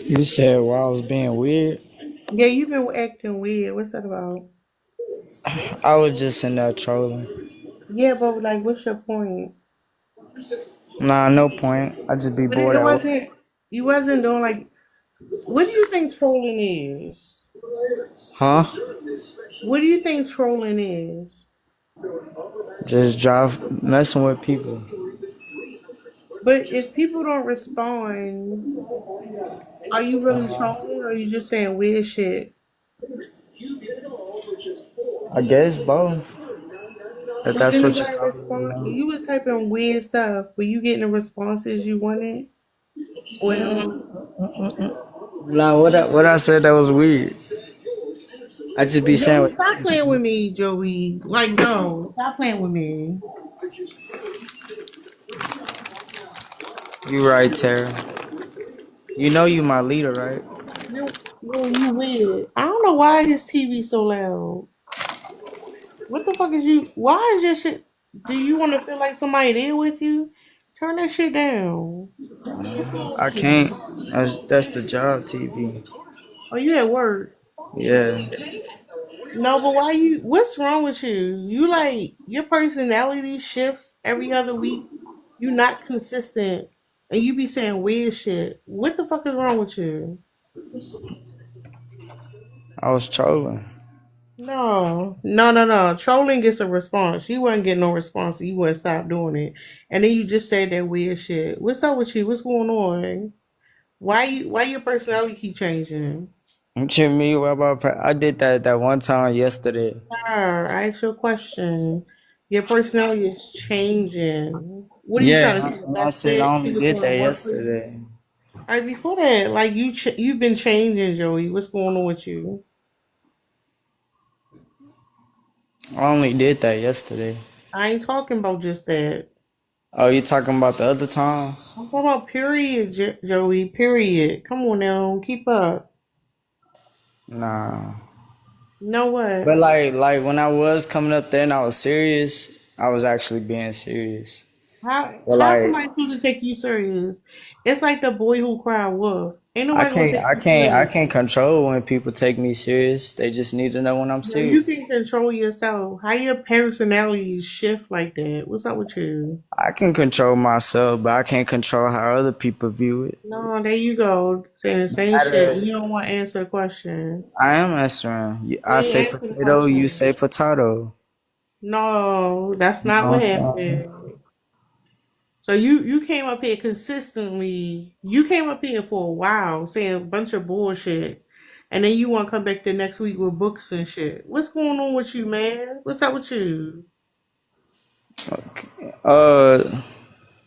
You said while I was being weird. Yeah, you've been acting weird. What's that about? I was just in there trolling. Yeah, but like, what's your point? Nah, no point. I just be But bored it at work. wasn't. You wasn't doing like. What do you think trolling is? Huh? What do you think trolling is? Just drive messing with people. But if people don't respond, are you really trolling or are you just saying weird shit? I guess both. If Did that's what you anybody call it, you respond? know. You was typing weird stuff. Were you getting the responses you wanted? Well, Nah, what I said that was weird. I just be saying Joey, what stop playing with me, Joey. Like, no, stop playing with me. you right, Tara. You know you my leader, right? You weird. I don't know why his TV so loud. What the fuck is you? Why is your shit? Do you want to feel like somebody there with you? Turn that shit down. I can't. That's the job TV. Oh, you at work? Yeah. No, but why you? What's wrong with you? You like your personality shifts every other week. You not consistent, and you be saying weird shit. What the fuck is wrong with you? I was trolling. No, no, no, no. Trolling gets a response. You wasn't getting no response, so you wouldn't stop doing it. And then you just said that weird shit. What's up with you? What's going on? Why your personality keep changing? What you mean? What about? I did that one time yesterday. Sir, I asked you a question. Your personality is changing. What are you Yeah, trying to see the I best said I fit? only See what's did going that to work for you? yesterday. All right, before that, like you've been changing, Joey. What's going on with you? I only did that yesterday. I ain't talking about just that. Oh, you talking about the other times? I'm talking about period, Joey. Period. Come on now, keep up. Nah. Know But what? like when I was coming up there and I was serious, I was actually being serious. But How like somebody supposed to take you serious? It's like the boy who cried wolf. Ain't I nobody gonna can't take I you can't I serious. can't control when people take me serious. They just need to know when I'm No, you serious. can control yourself. How your personality shift like that? What's up with you? I can control myself, but I can't control how other people view it. No, there you go, saying the same shit. Matter- You don't want to answer the question. I am answering. You I say ain't answer the potato, you question. say potato. No, that's You not know what what I'm saying? happened. So you came up here consistently. You came up here for a while saying a bunch of bullshit, and then you want to come back the next week with books and shit. What's going on with you, man? What's up with you? Uh,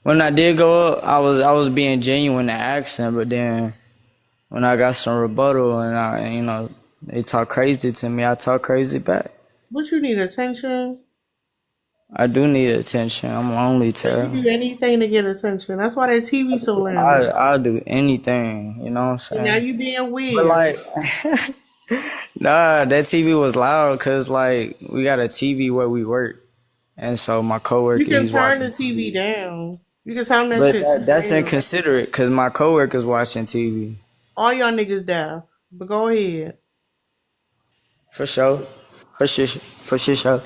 when I did go up, I was being genuine in the accent, but then when I got some rebuttal and they talk crazy to me, I talk crazy back. What you need attention? I do need attention. I'm lonely, So you Tara. do anything to get attention. That's why that TV so loud. I'll do anything. You know what I'm And now saying? you being But weird. like, nah, that TV was loud because like we got a TV where we work, and so my You coworker can he's turn the watching TV TV. down. You can tell them that But shit's that's down. inconsiderate because my coworker's watching TV. All y'all niggas deaf. But go ahead. For sure. For sure. For sure.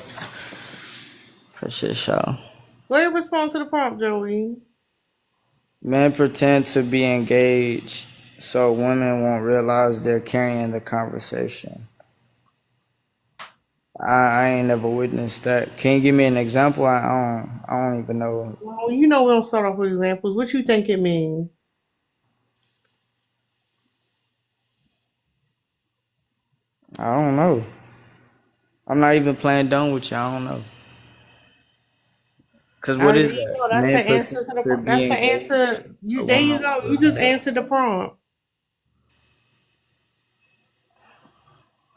Go ahead and respond to the prompt, Joey. Men pretend to be engaged so women won't realize they're carrying the conversation. I ain't never witnessed that. Can you give me an example? I don't even know. Well, you know we don't start off with examples. What you think it means? I don't know. I'm not even playing dumb with you. I don't know. Cause All what right, is there you that? go. That's the Men answer to pretend the. to be That's the engaged. answer. A You there you woman. go. You just answered the prompt.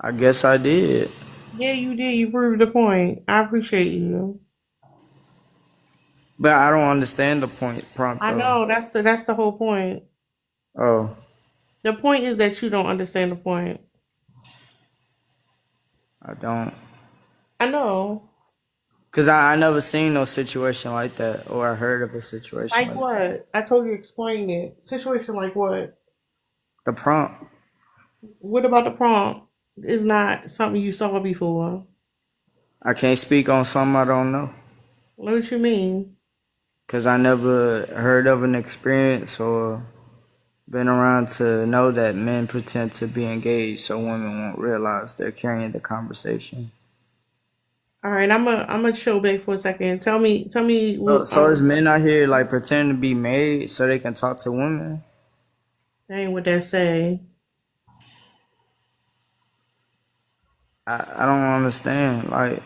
I guess I did, Yeah, you did. You proved the point. I appreciate you. but I don't understand the point prompt I though. know that's the whole point. Oh, The point is that you don't understand the point. I don't. I know. Cause I never seen no situation like that, or I heard of a situation Like like that. what? I told you to explain it. Situation like what? The prompt. What about the prompt? Is not something you saw before. I can't speak on something I don't know. What you mean? Cause I never heard of an experience or been around to know that men pretend to be engaged so women won't realize they're carrying the conversation. All right, I'm a chill back for a second. Tell me So is men out here like pretending to be married so they can talk to women? that ain't what that say. I don't understand. Like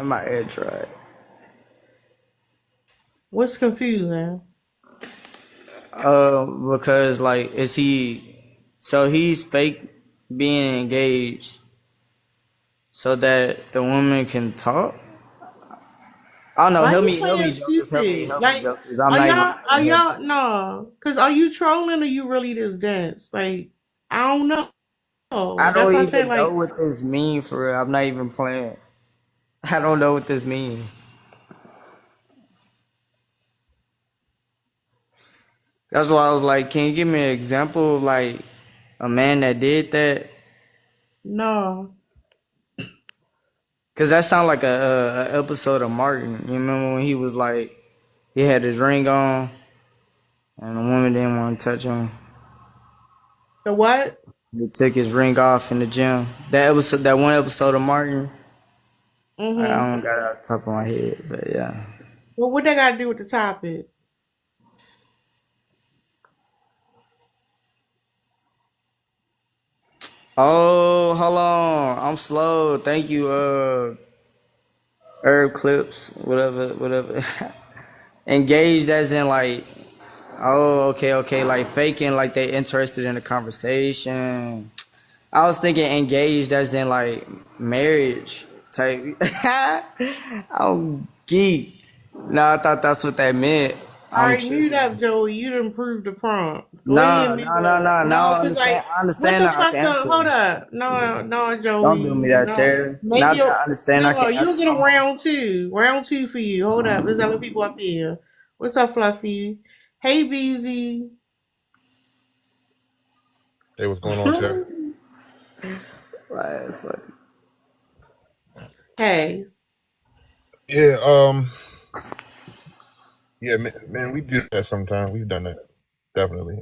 my ear dried. What's confusing? Because like is he so he's fake being engaged so that the woman can talk? I don't know. Why you Help me, playing jokers. stupid? Help me, Like, jokers. I'm not even are finna help. y'all no? Cause are you trolling or you really this dense? Like, I don't know. I That's don't why I say even know like what this mean for real. I'm not even playing. I don't know what this mean. That's why I was like, can you give me an example of like a man that did that? no. Cause that sound like a episode of Martin. You remember when he was like, he had his ring on and the woman didn't want to touch him. The what? He took his ring off in the gym. That episode, that one episode of Martin. Mm-hmm. I don't got it off the top of my head, but yeah. Well, what they got to do with the topic? Oh, hold on. I'm slow. Thank you, Herb Clips, whatever. Engaged as in like, oh, okay, like faking like they interested in the conversation. I was thinking engaged as in like marriage type. I'm geek. No, I thought that's what that meant. All I'm right, mute tripping. up, Joey. You done proved the prompt. Go ahead, No, mute no, no, up. no. Now No, I cause understand. like, I what understand the now I fuck? can The hold answer. up. No, no, Don't do Joey. me that, No, Terry. make Now that your I understand I no. can You'll answer get a no more. round two. Round two for you. Hold up. There's other people up here. What's up, Fluffy? Hey, Beezy. Hey, what's going on, Terry? Like, fuck. Hey, Yeah, yeah, man, we do that sometimes. We've done that, definitely.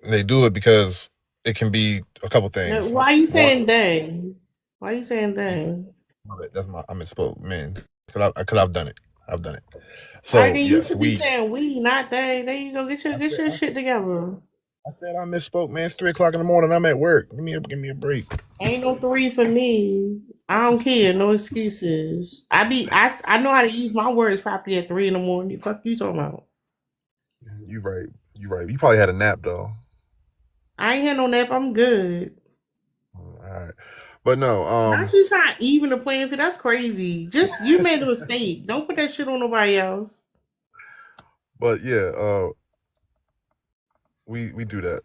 They do it because it can be a couple now, things. why you One, saying they? Why you saying they? my bad, that's my I misspoke, man. Cause I've done it. I've done it. All right, So then you yes, should be we. saying we, not they. There you go. I Get said, your I, shit together. I said I misspoke, man. It's 3 o'clock in the morning. I'm at work. Give me a break. Ain't no three for me. I don't care. No excuses. I know how to use my words properly at 3 in the morning. Fuck you talking about? You right. You right. You probably had a nap though. I ain't had no nap. I'm good. All right, but no. Not you trying to even the playing field. That's crazy. Just you made a mistake. Don't put that shit on nobody else. But yeah. We do that.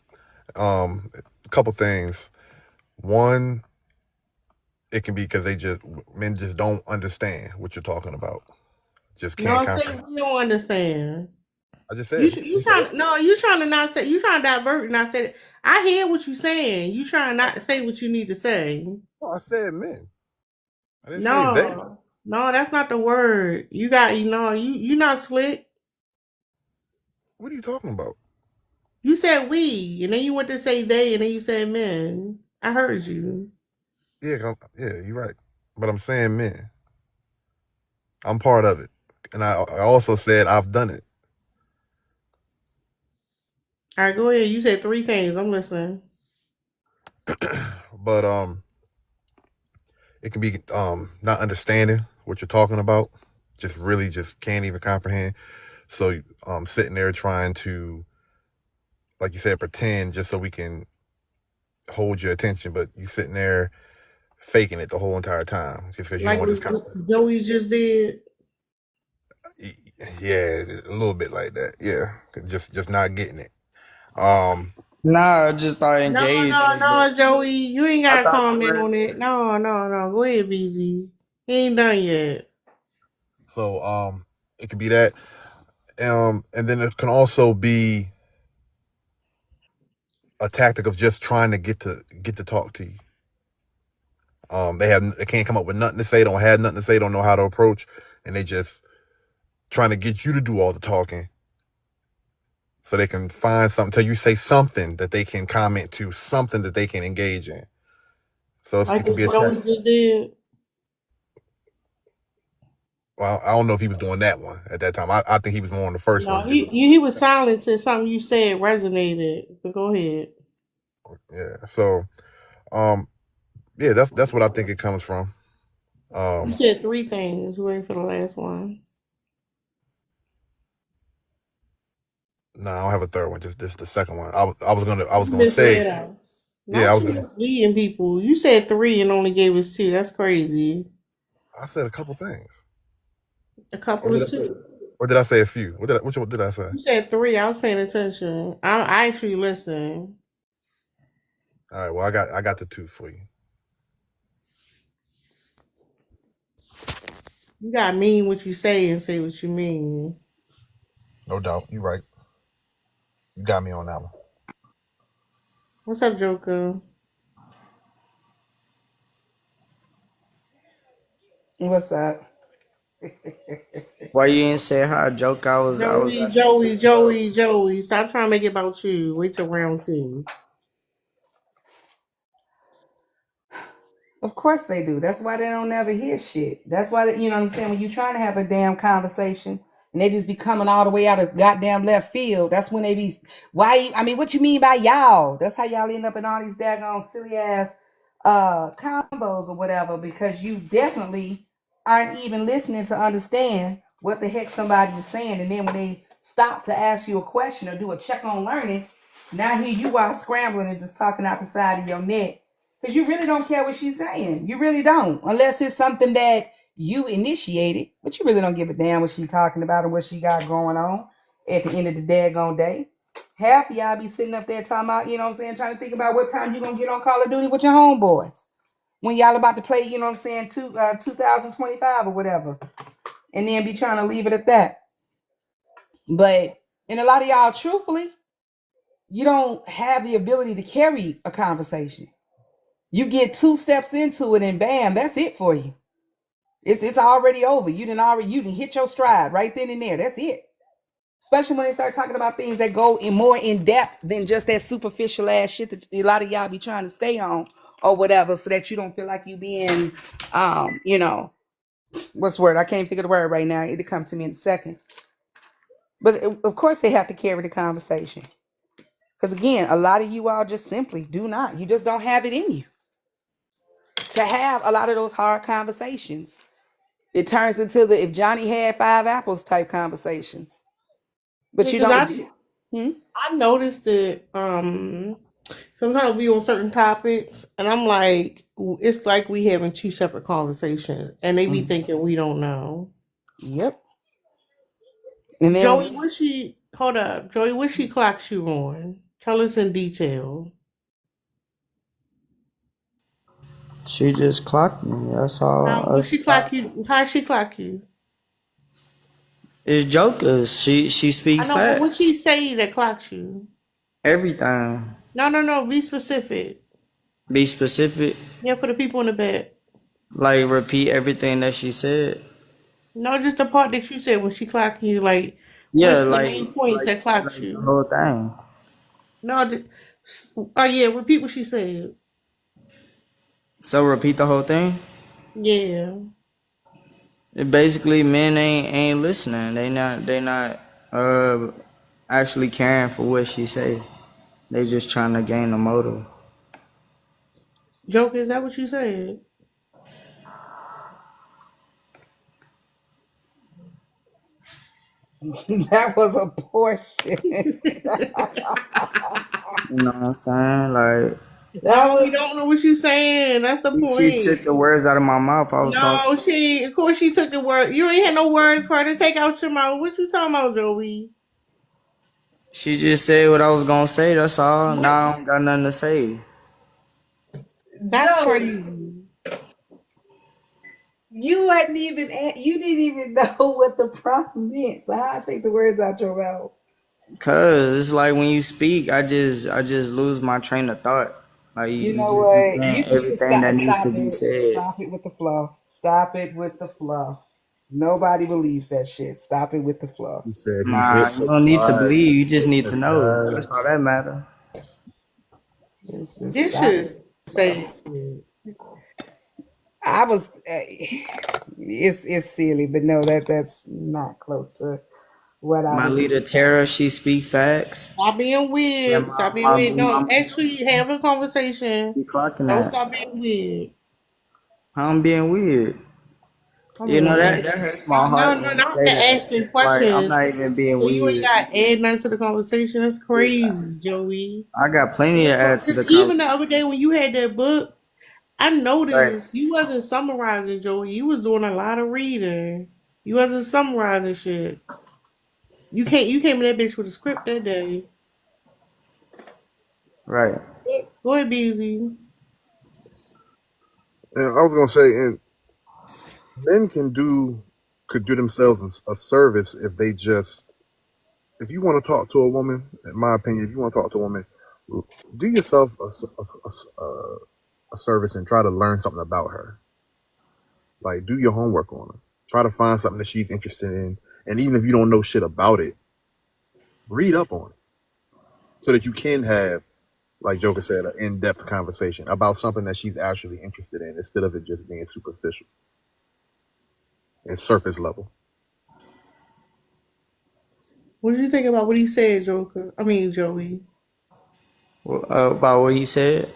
A couple things. One, it can be because men just don't understand what you're talking about. Just No, can't I'm saying comprehend. we don't understand. I just You said. you You said trying no you trying to not say you trying to divert and I said I hear what you saying. You trying not to say what you need to say. no. I said men. I didn't say they. No, no, that's not the word. You got you not slick. What are you talking about? You said we, and then you went to say they, and then you said men. I heard you. Yeah, yeah, you're right. But I'm saying men. I'm part of it, and I also said I've done it. All right, go ahead. You said three things. I'm listening. But it can be not understanding what you're talking about. Just really just can't even comprehend. So sitting there trying to, like you said, pretend just so we can hold your attention, but you sitting there faking it the whole entire time just because you don't Like want this what conversation. Joey just did. Yeah, a little bit like that. Yeah, just not getting it. Um, Nah, I just thought No, engaged no, was the. no, Joey. You ain't I gotta thought the comment word. on it. No, no, no. Go ahead, BZ. He ain't done yet. So it could be that. And then it can also be a tactic of just trying to get to talk to you. They can't come up with nothing to say, don't have nothing to say, don't know how to approach, and they just trying to get you to do all the talking so they can find something till you say something that they can comment to, something that they can engage in. So it Like could be a what Joey just did. well, I don't know if he was doing that one at that time. I think he was more on the first No, one. Just he was silent till something you said resonated. But go ahead. yeah. So um yeah, that's what I think it comes from. You Um said three things. Waiting for the last one. no, I don't have a third one. Just this the second one. I was gonna say Misread us. yeah. I Not was you gonna misleading people. You said three and only gave us two. That's crazy. I said a couple things, A or couple did of I, two. or did I say a few? Which one did I say? You said three. I was paying attention. I actually listened. All right. Well, I got the two for you. You gotta mean what you say and say what you mean. No doubt. You're right. You got me on that one. What's up, Joker? What's up? Why you didn't say hi, joke? I was Joey, asking for Joey, the joke. Joey, Joey. Stop trying to make it about you. Wait till round two. Of course they do. That's why they don't ever hear shit. That's why, you know what I'm saying? When you're trying to have a damn conversation and they just be coming all the way out of goddamn left field, that's when they be, I mean, what you mean by y'all? That's how y'all end up in all these daggone silly ass combos or whatever, because you definitely aren't even listening to understand what the heck somebody is saying. And then when they stop to ask you a question or do a check on learning, now here you are scrambling and just talking out the side of your neck because you really don't care what she's saying. You really don't. Unless it's something that you initiated, but you really don't give a damn what she's talking about and what she got going on at the end of the daggone day. Half of y'all be sitting up there talking about, you know what I'm saying, trying to think about what time you're going to get on Call of Duty with your homeboys. When y'all about to play, you know what I'm saying, 2025 or whatever. And then be trying to leave it at that. But, and a lot of y'all, truthfully, you don't have the ability to carry a conversation. You get two steps into it and bam, that's it for you. It's already over. You didn't hit your stride right then and there. That's it. Especially when they start talking about things that go in more in depth than just that superficial ass shit that a lot of y'all be trying to stay on or whatever, so that you don't feel like you being you know, what's the word? I can't think of the word right now. It'll come to me in a second. But of course they have to carry the conversation. Because again, a lot of you all just simply do not. You just don't have it in you to have a lot of those hard conversations. It turns into the if Johnny had five apples type conversations. But you Because don't. Hmm? I noticed that sometimes we on certain topics and I'm like it's like we having two separate conversations and they be Mm. thinking we don't know. Yep. And Joey, then what she hold up, Joey, what she clocks you on? Tell us in detail. She just clocked me. That's all. What she clock you? How she clock you? It's jokers. She I speak know, but what she facts. say that clocks you? Everything. No, no, no. Be specific. Be specific. Yeah, for the people in the bed. Like repeat everything that she said. No, just the part that you said when she clocked you. Like, Yeah, what's the like main points that clocks like the you? whole thing. No, oh yeah, repeat what she said. So repeat the whole thing. Yeah, It basically men ain't listening. They not uh actually caring for what she say. They just trying to gain a motive. Joker, is that what you said? that was a portion. You know what I'm saying? Like that No, we was don't know what you saying. That's the she took point. the words out of my mouth. I was gonna say No, of course, she took the word. You ain't had no words for her to take out your mouth. What you talking about, Joey? She just said what I was gonna say. That's all. Now I don't got nothing to say. That's Joey, crazy. you wasn't even you didn't even know what the problem meant. So I take the words out your mouth. Cause it's like when you speak, I just lose my train of thought. Like You you know just be what? saying You can everything that needs to stop be it. said. Stop it with the fluff. Stop it with the fluff. Nobody believes that shit. Stop it with the fluff. He said he's Nah, you don't need to hypnotized. believe. You just need to know. That's Hypnotized. all that matter. Just This stop shit it. say I was. It's silly, but no, that's not close to what I My would leader do. Tara, she speak facts. stop being And weird. my Stop being my weird. No, my, my actually have a conversation. be clocking Don't that. stop being weird. I'm being weird. I You know mean, that hurts my no, heart when no, you not say to that. asking Like I'm questions. not even being So you ain't weird. got to add nothing to the conversation. That's It's, crazy, Joey. I got plenty to add to the Because even the conversation. other day when you had that book, I Right, noticed you wasn't summarizing, Joey. You was doing a lot of reading. You wasn't summarizing shit. You came in that bitch with a script that day. right. Go ahead, Beezy. And I was gonna say, and men could do themselves a service if they just, if you want to talk to a woman, in my opinion, if you want to talk to a woman, do yourself a service and try to learn something about her. Like, do your homework on her. Try to find something that she's interested in, and even if you don't know shit about it, read up on it so that you can have, like Joker said, an in-depth conversation about something that she's actually interested in, instead of it just being superficial and surface level. What did you think about what he said, Joker? I mean, Joey. About what he said,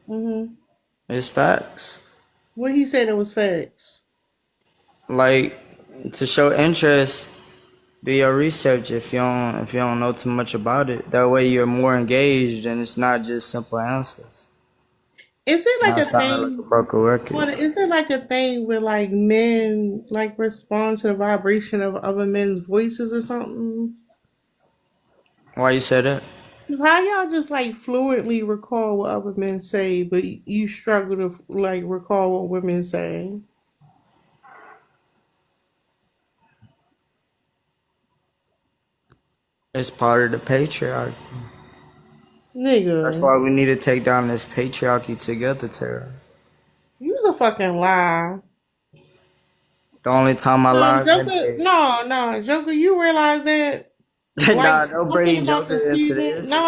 Mm-hmm. it's facts. What he said that was facts. Like to show interest, do your research if you don't know too much about it. That way you're more engaged and it's not just simple answers. Is it like Not a sounding like a thing? broken record. What is it like a thing where like men like respond to the vibration of other men's voices or something? Why you say that? How y'all just like fluently recall what other men say, but you struggle to like recall what women say? It's part of the patriarchy. That's Nigga, why we need to take down this patriarchy together, Tara. you's a fucking lie. The only time I lied in Joker, bed. no, Joker, you realize that like Nah, don't something bring about the Joker into soothing, this.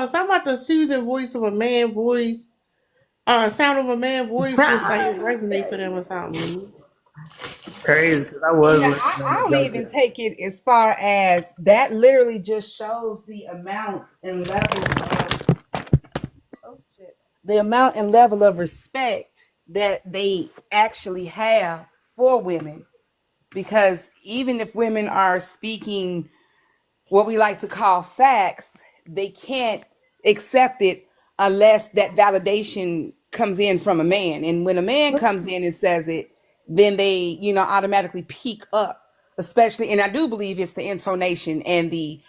something about the soothing voice of a man voice, sound of a man voice just like it resonate for them or something. It's crazy because I was Yeah, listening I to don't even Joker. take it as far as that. Literally, just shows the amount and level of the amount and level of respect that they actually have for women. Because even if women are speaking what we like to call facts, they can't accept it unless that validation comes in from a man. And when a man comes in and says it, then they, automatically peak up, especially, and I do believe it's the intonation and the,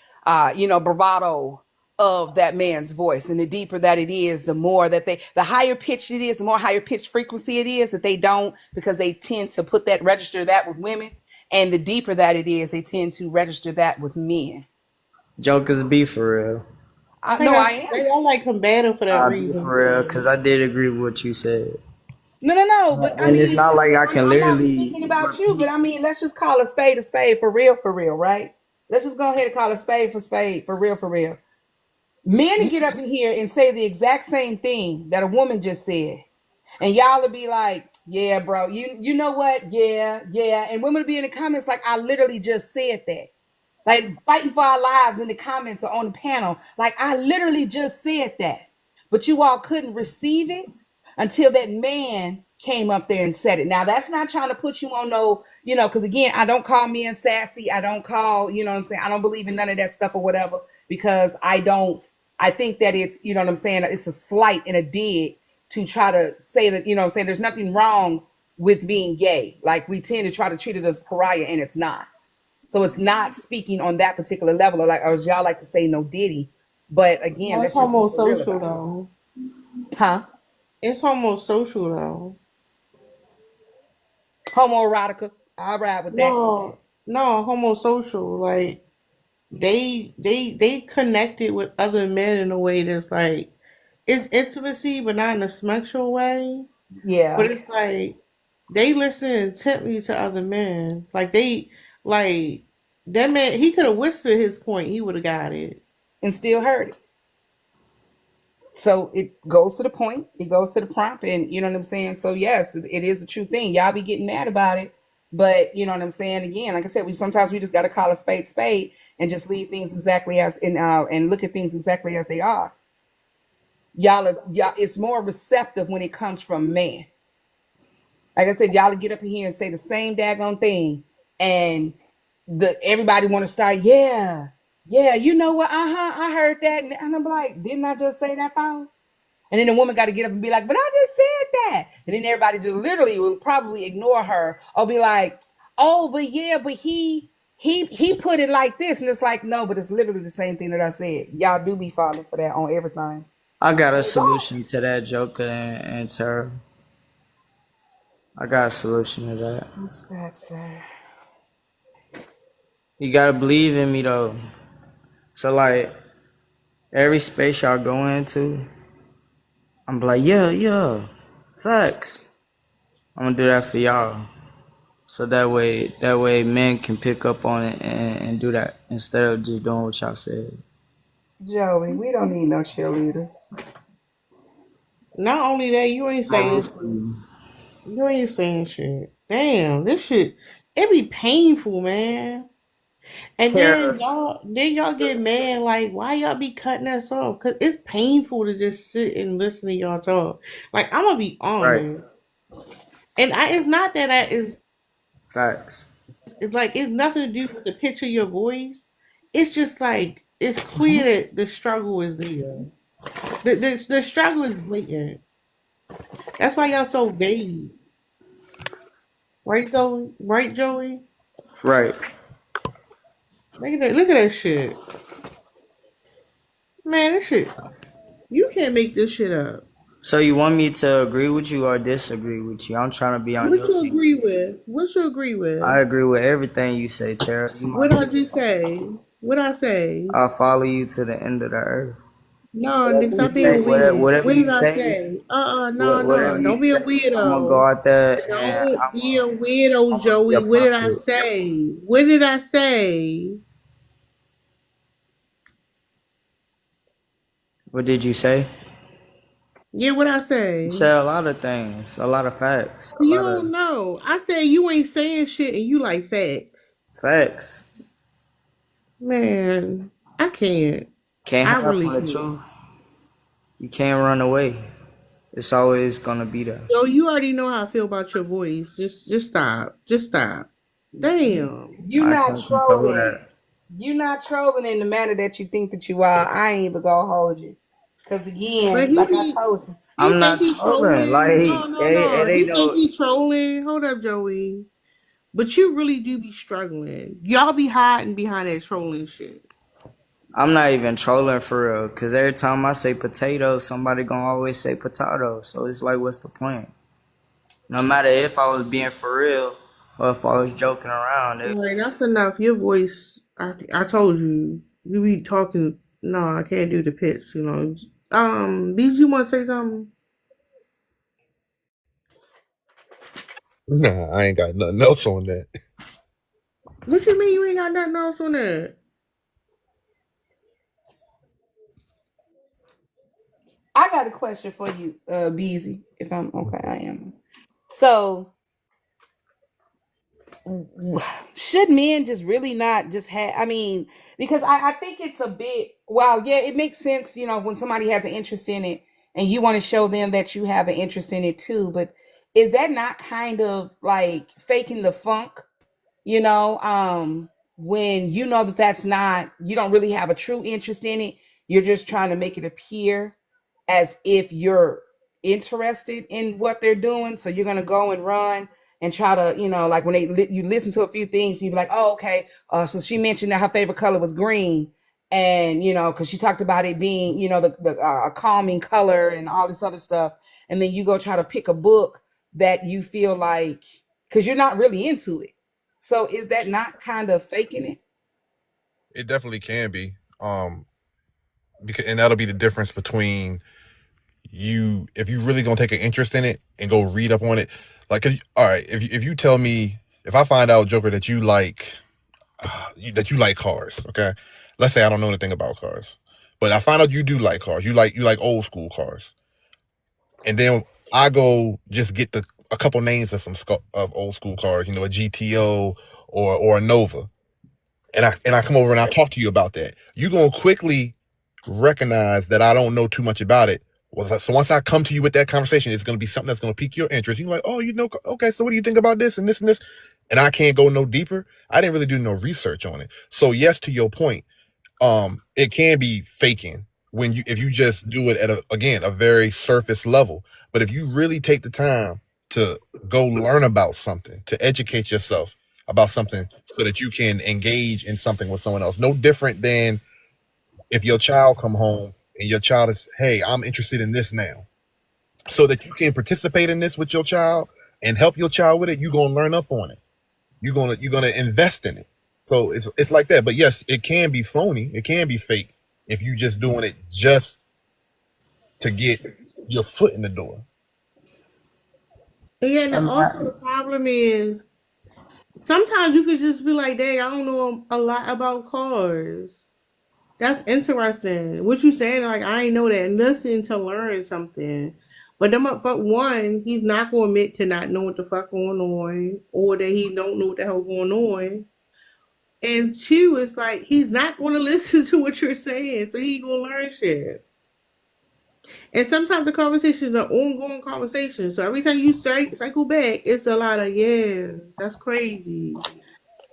bravado of that man's voice. And the deeper that it is, the more that the higher pitched it is, the more higher pitched frequency it is that they don't, because they tend to register that with women. And the deeper that it is, they tend to register that with men. Joker's be for real. I I think know I am. I like combative for that I be reason. for real because I did agree with what you said. No. But I And it's mean, not like I can I'm not literally speaking about you, but repeat. I mean, let's just call a spade for real, right? Let's just go ahead and call a spade, for real, for real. Men to get up in here and say the exact same thing that a woman just said, and y'all will be like, "Yeah, bro, you know what? Yeah," and women will be in the comments like, "I literally just said that." Like fighting for our lives in the comments or on the panel. Like I literally just said that. But you all couldn't receive it until that man came up there and said it. Now that's not trying to put you on no, because again, I don't call men sassy. I don't call, you know what I'm saying? I don't believe in none of that stuff or whatever, because I think that it's, you know what I'm saying, it's a slight and a dig to try to say that, what I'm saying, there's nothing wrong with being gay. Like we tend to try to treat it as pariah, and it's not. So it's not speaking on that particular level, or as y'all like to say, no Diddy. But again, No, it's let's just be for real homosocial about though. it. Huh? It's homosocial though. Homoerotica. I'll ride with that. No, homosocial. Like they connected with other men in a way that's like it's intimacy, but not in a sexual way. Yeah. But it's like they listen intently to other men. Like that man. He could have whispered his point. He would have got it. And still heard it. So it goes to the point, it goes to the prompt, and you know what I'm saying? So yes, it is a true thing. Y'all be getting mad about it, but you know what I'm saying? Again, like I said, we just gotta call a spade and just leave things exactly as and look at things exactly as they are. Y'all it's more receptive when it comes from man. Like I said, y'all get up in here and say the same daggone thing, and the everybody want to start, yeah, you know what? I heard that, and I'm like, didn't I just say that, phone? And then the woman got to get up and be like, but I just said that. And then everybody just literally will probably ignore her or be like, oh, but yeah, but he put it like this. And it's like, no, but it's literally the same thing that I said. Y'all do be falling for that on everything. I got a solution to that, Joker and Tara. I got a solution to that. What's that, sir? You gotta believe in me though. So like every space y'all go into, I'm like, yeah, facts. I'm gonna do that for y'all. So that way men can pick up on it and do that instead of just doing what y'all said. Joey, we don't need no cheerleaders. Not only that, you ain't I root saying for you. you ain't saying shit. Damn, this shit it be painful, man. And Tara, then y'all get mad like why y'all be cutting us off? Cause it's painful to just sit and listen to y'all talk. Like I'm gonna be right. honest, and it's not that Facts. it's like it's nothing to do with the pitch of your voice. It's just like it's Mhm. clear that the struggle is there. The struggle is blatant. That's why y'all so vague, right, Joey? Right, Joey? Right. Look at that shit, man. This shit, you can't make this shit up. So you want me to agree with you or disagree with you? I'm trying to be on What your you team. agree with? What you agree with? I agree with everything you say, Tara. You my What I girl. just say? What I say? I'll follow you to the end of the earth. No, nigga, Whatever stop you say, being weird. whatever What you did I say, say? No. whatever Don't you be a say, I'm gonna go weirdo. out there and Don't be a weirdo, I'm gonna be a Joey. What did I prophet. say? What did I say? What did you say? Yeah, what I You say? said a lot of things, a lot of facts, a You lot of don't know. I said you ain't saying shit and you like facts. facts. Man, I can't. Can't I hide really from the can't. truth. You can't run away. It's always gonna be there. Yo, you already know how I feel about your voice. Just stop. Just stop. Damn. You I not can't control trolling. that. You not trolling in the manner that you think that you are. I ain't even gonna hold you. Cause But again, he like I be told you, he I'm think not he trolling. Like trolling. No. it He ain't think no. he trolling. Hold up, Joey. But you really do be struggling. Y'all be hiding behind that trolling shit. I'm not even trolling for real. Cause every time I say potato, somebody gonna always say potato. So it's like, what's the point? No matter if I was being for real or if I was joking around. All right, that's enough. Your voice, I told you, you be talking. No, I can't do the pitch. Bees, you want to say something? Nah, I ain't got nothing else on that. What you mean you ain't got nothing else on that? I got a question for you, Beezy. If I'm okay, I am. So should men just really not just have, I mean, because I think it's a bit, wow, yeah, it makes sense, when somebody has an interest in it and you want to show them that you have an interest in it too, but is that not kind of like faking the funk, you know when you know that that's not, you don't really have a true interest in it, you're just trying to make it appear as if you're interested in what they're doing, so you're going to go and run and try to, like when you listen to a few things, you be like, oh, okay. So she mentioned that her favorite color was green, and because she talked about it being, the a calming color and all this other stuff, and then you go try to pick a book that you feel like, because you're not really into it. So is that not kind of faking it? It definitely can be. Because and that'll be the difference between you if you really gonna take an interest in it and go read up on it. Like, all right, if you tell me, if I find out, Joker, that you like cars, okay? Let's say I don't know anything about cars, but I find out you do like cars. You like old school cars, and then I go just get a couple names of of old school cars, a GTO or a Nova, and I come over and I talk to you about that. You gonna quickly recognize that I don't know too much about it. So once I come to you with that conversation, it's going to be something that's going to pique your interest. You're like, oh, okay, so what do you think about this and this and this? And I can't go no deeper. I didn't really do no research on it. So yes, to your point, it can be faking if you just do it at a very surface level. But if you really take the time to go learn about something, to educate yourself about something so that you can engage in something with someone else, no different than if your child come home and your child is, hey, I'm interested in this now, so that you can participate in this with your child and help your child with it, you're gonna learn up on it. You're gonna invest in it. So it's like that. But yes, it can be phony. It can be fake if you just doing it just to get your foot in the door. Yeah, and And also the problem is sometimes you could just be like, dang, I don't know a lot about cars. That's interesting. What you saying? Like, I ain't know that. Listen to learn something. But them up, fuck one, he's not gonna admit to not know what the fuck going on, or that he don't know what the hell going on. And two, it's like he's not gonna listen to what you're saying, so he gonna learn shit. And sometimes the conversations are ongoing conversations. So every time you cycle back, it's a lot of yeah, that's crazy.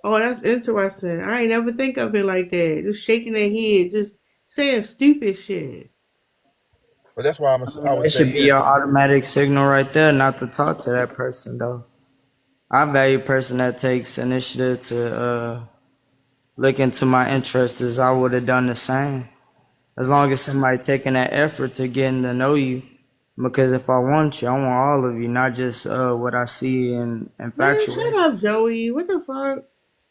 Oh, that's interesting. I ain't never think of it like that. Just shaking their head, just saying stupid shit. But that's why I would it say, should be yeah. your automatic signal right there not to talk to that person though. I value a person that takes initiative to look into my interests as I would have done the same. As long as somebody taking that effort to getting to know you. Because if I want you, I want all of you, not just what I see and Man, factual. shut up, Joey. What the fuck?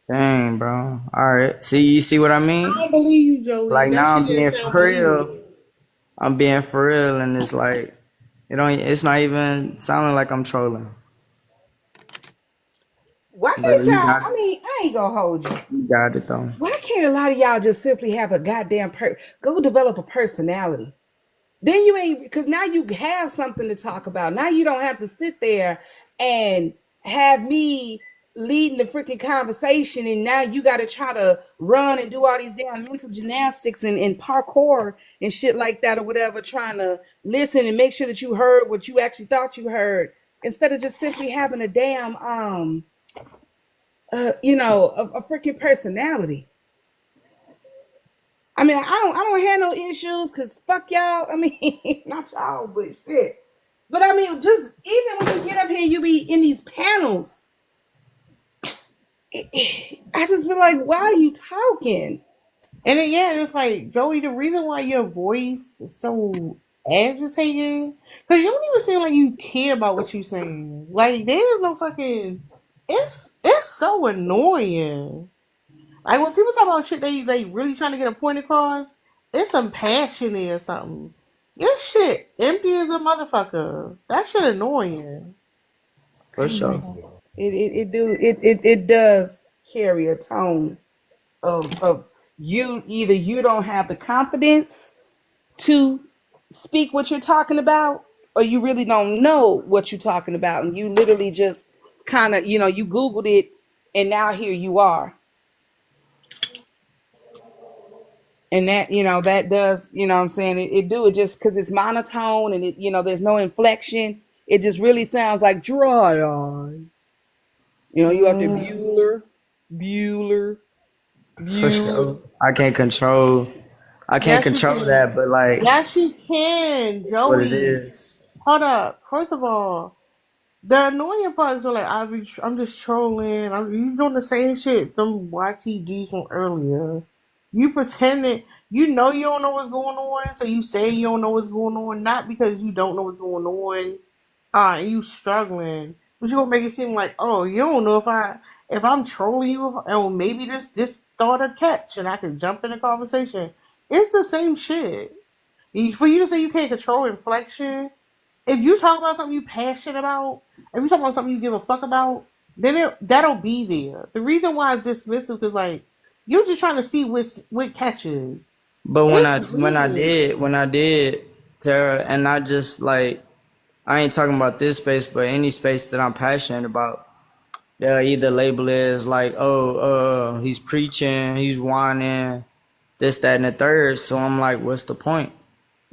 Dang, bro. All right. See, you see what I I mean? don't believe you, Joey. Like That now shit I'm didn't being sound for real. believable. I'm being for real, and it's like it's not even sounding like I'm trolling. Why But can't y'all? I mean, I ain't gonna hold you. you got it though. Why can't a lot of y'all just simply have a goddamn go develop a personality? Then you ain't, because now you have something to talk about. Now you don't have to sit there and have me leading the freaking conversation, and now you got to try to run and do all these damn mental gymnastics and parkour and shit like that or whatever, trying to listen and make sure that you heard what you actually thought you heard, instead of just simply having a damn a freaking personality. I mean, I don't have no issues because fuck y'all. I mean, not y'all, but shit. But I mean, just even when you get up here, you be in these panels. I just be like, why are you talking? And then, yeah, it's like, Joey, the reason why your voice is so agitating, because you don't even seem like you care about what you're saying. Like, there's no fucking. It's so annoying. Like, when people talk about shit they really trying to get a point across, it's some passion there or something. Your shit empty as a motherfucker. That shit annoying. For sure. It does carry a tone of you, either you don't have the confidence to speak what you're talking about, or you really don't know what you're talking about, and you literally just kind of, you Googled it, and now here you are. And that, that does, what I'm saying, it do it just because it's monotone, and it, there's no inflection. It just really sounds like dry eyes. You have to Bueller, For Bueller. sure. I can't Yes, you control can. that, but like Yes, you can, it's what it Joey. is. Hold up. First of all, The annoying part is like I'm just trolling. You doing the same shit them YT dudes from earlier. You pretending you know you don't know what's going on, so you say you don't know what's going on, not because you don't know what's going on. You struggling, but you gonna make it seem like, oh, you don't know if I'm trolling you, oh, maybe this thought a catch and I can jump in the conversation. It's the same shit. For you to say you can't control inflection, if you talk about something you passionate about, if you talk about something you give a fuck about, then that'll be there. The reason why it's dismissive is like you're just trying to see what catches. But It's weird. when I did Tara, and not just like I ain't talking about this space, but any space that I'm passionate about, they'll either label it as like, oh, he's preaching, he's whining, this, that, and the third. So I'm like, what's the point?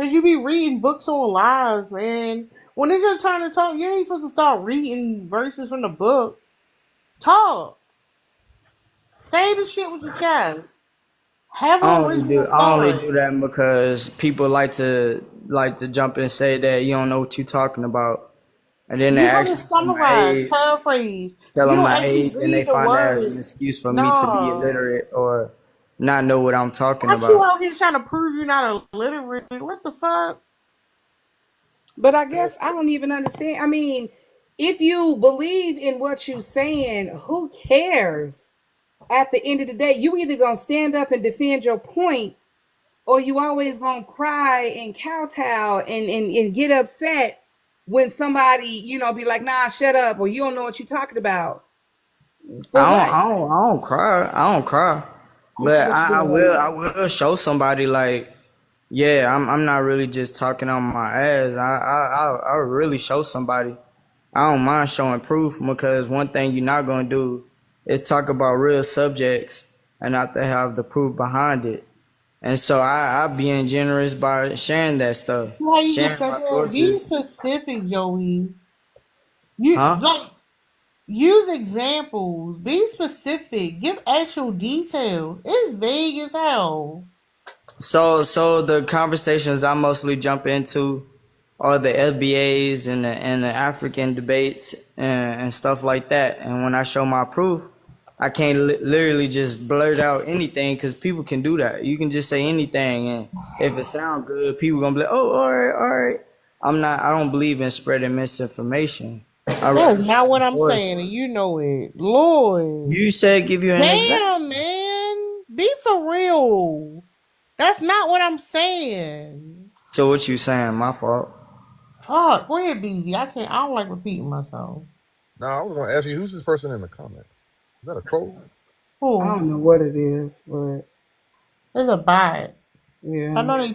Cause you be reading books on lives, man. When it's your turn to talk, you ain't supposed to start reading verses from the book. Talk. Say the shit with your chest. Have original I only thought. do that because people like to jump and say that you don't know what you're talking about, and then they You gotta actually summarize, paraphrase. tell You them don't my actually age, and they read the find that as an words. excuse for me to be No. illiterate or not know what I'm talking Not you about. out here trying to prove you're not illiterate. What the fuck? But I guess I don't even understand. I mean, if you believe in what you're saying, who cares? At the end of the day, you either gonna stand up and defend your point, or you always gonna cry and kowtow and get upset when somebody, be like, nah, shut up, or you don't know what you're talking about. For what? I don't cry. I don't cry, Let me see but what you're I doing. will. I will show somebody like, yeah, I'm not really just talking on my ass. I really show somebody. I don't mind showing proof because one thing you're not gonna do is talk about real subjects and not to have the proof behind it. And so I being generous by sharing that stuff, Why you just sharing said my that? Be sources. specific, Joey. You Huh? like use examples. Be specific. Give actual details. It's vague as hell. So the conversations I mostly jump into are the FBAs and the African debates and stuff like that. And when I show my proof, I can't literally just blurt out anything because people can do that. You can just say anything, and if it sounds good, people gonna be like, "Oh, all right, all right." I'm not. I don't believe in spreading misinformation. I That's rather not what I'm reinforce. saying, and you know it. Lord. You said give you an example. Damn, man. Be for real. That's not what I'm saying. So what you saying? My fault. Fuck. Go ahead, BZ. I don't like repeating myself. Now, I was going to ask you, who's this person in the comments? Is that a troll? I Who? don't know what it is, but There's a bot. I yeah. know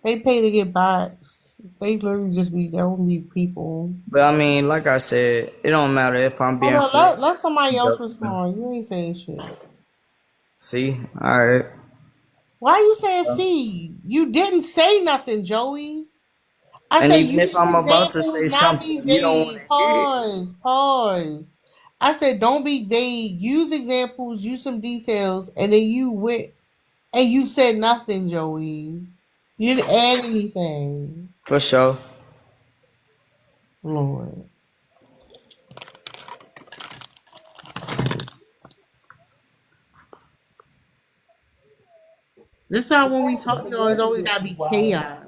they pay to get bots. They literally just be there will be people. But I mean, like I said, it don't matter if I'm Hold being on, flipped. let somebody else respond. You ain't saying shit. See, all right. Why are you saying C? You didn't say nothing, Joey. I And said even if use I'm about to examples, say not something, be you don't want vague. to hear it. Pause. Pause. I said don't be vague. Use examples. Use some details, and then you went and you said nothing, Joey. You didn't add anything. For sure. Lord. This is why when we talk, y'all, it's always gotta be chaos.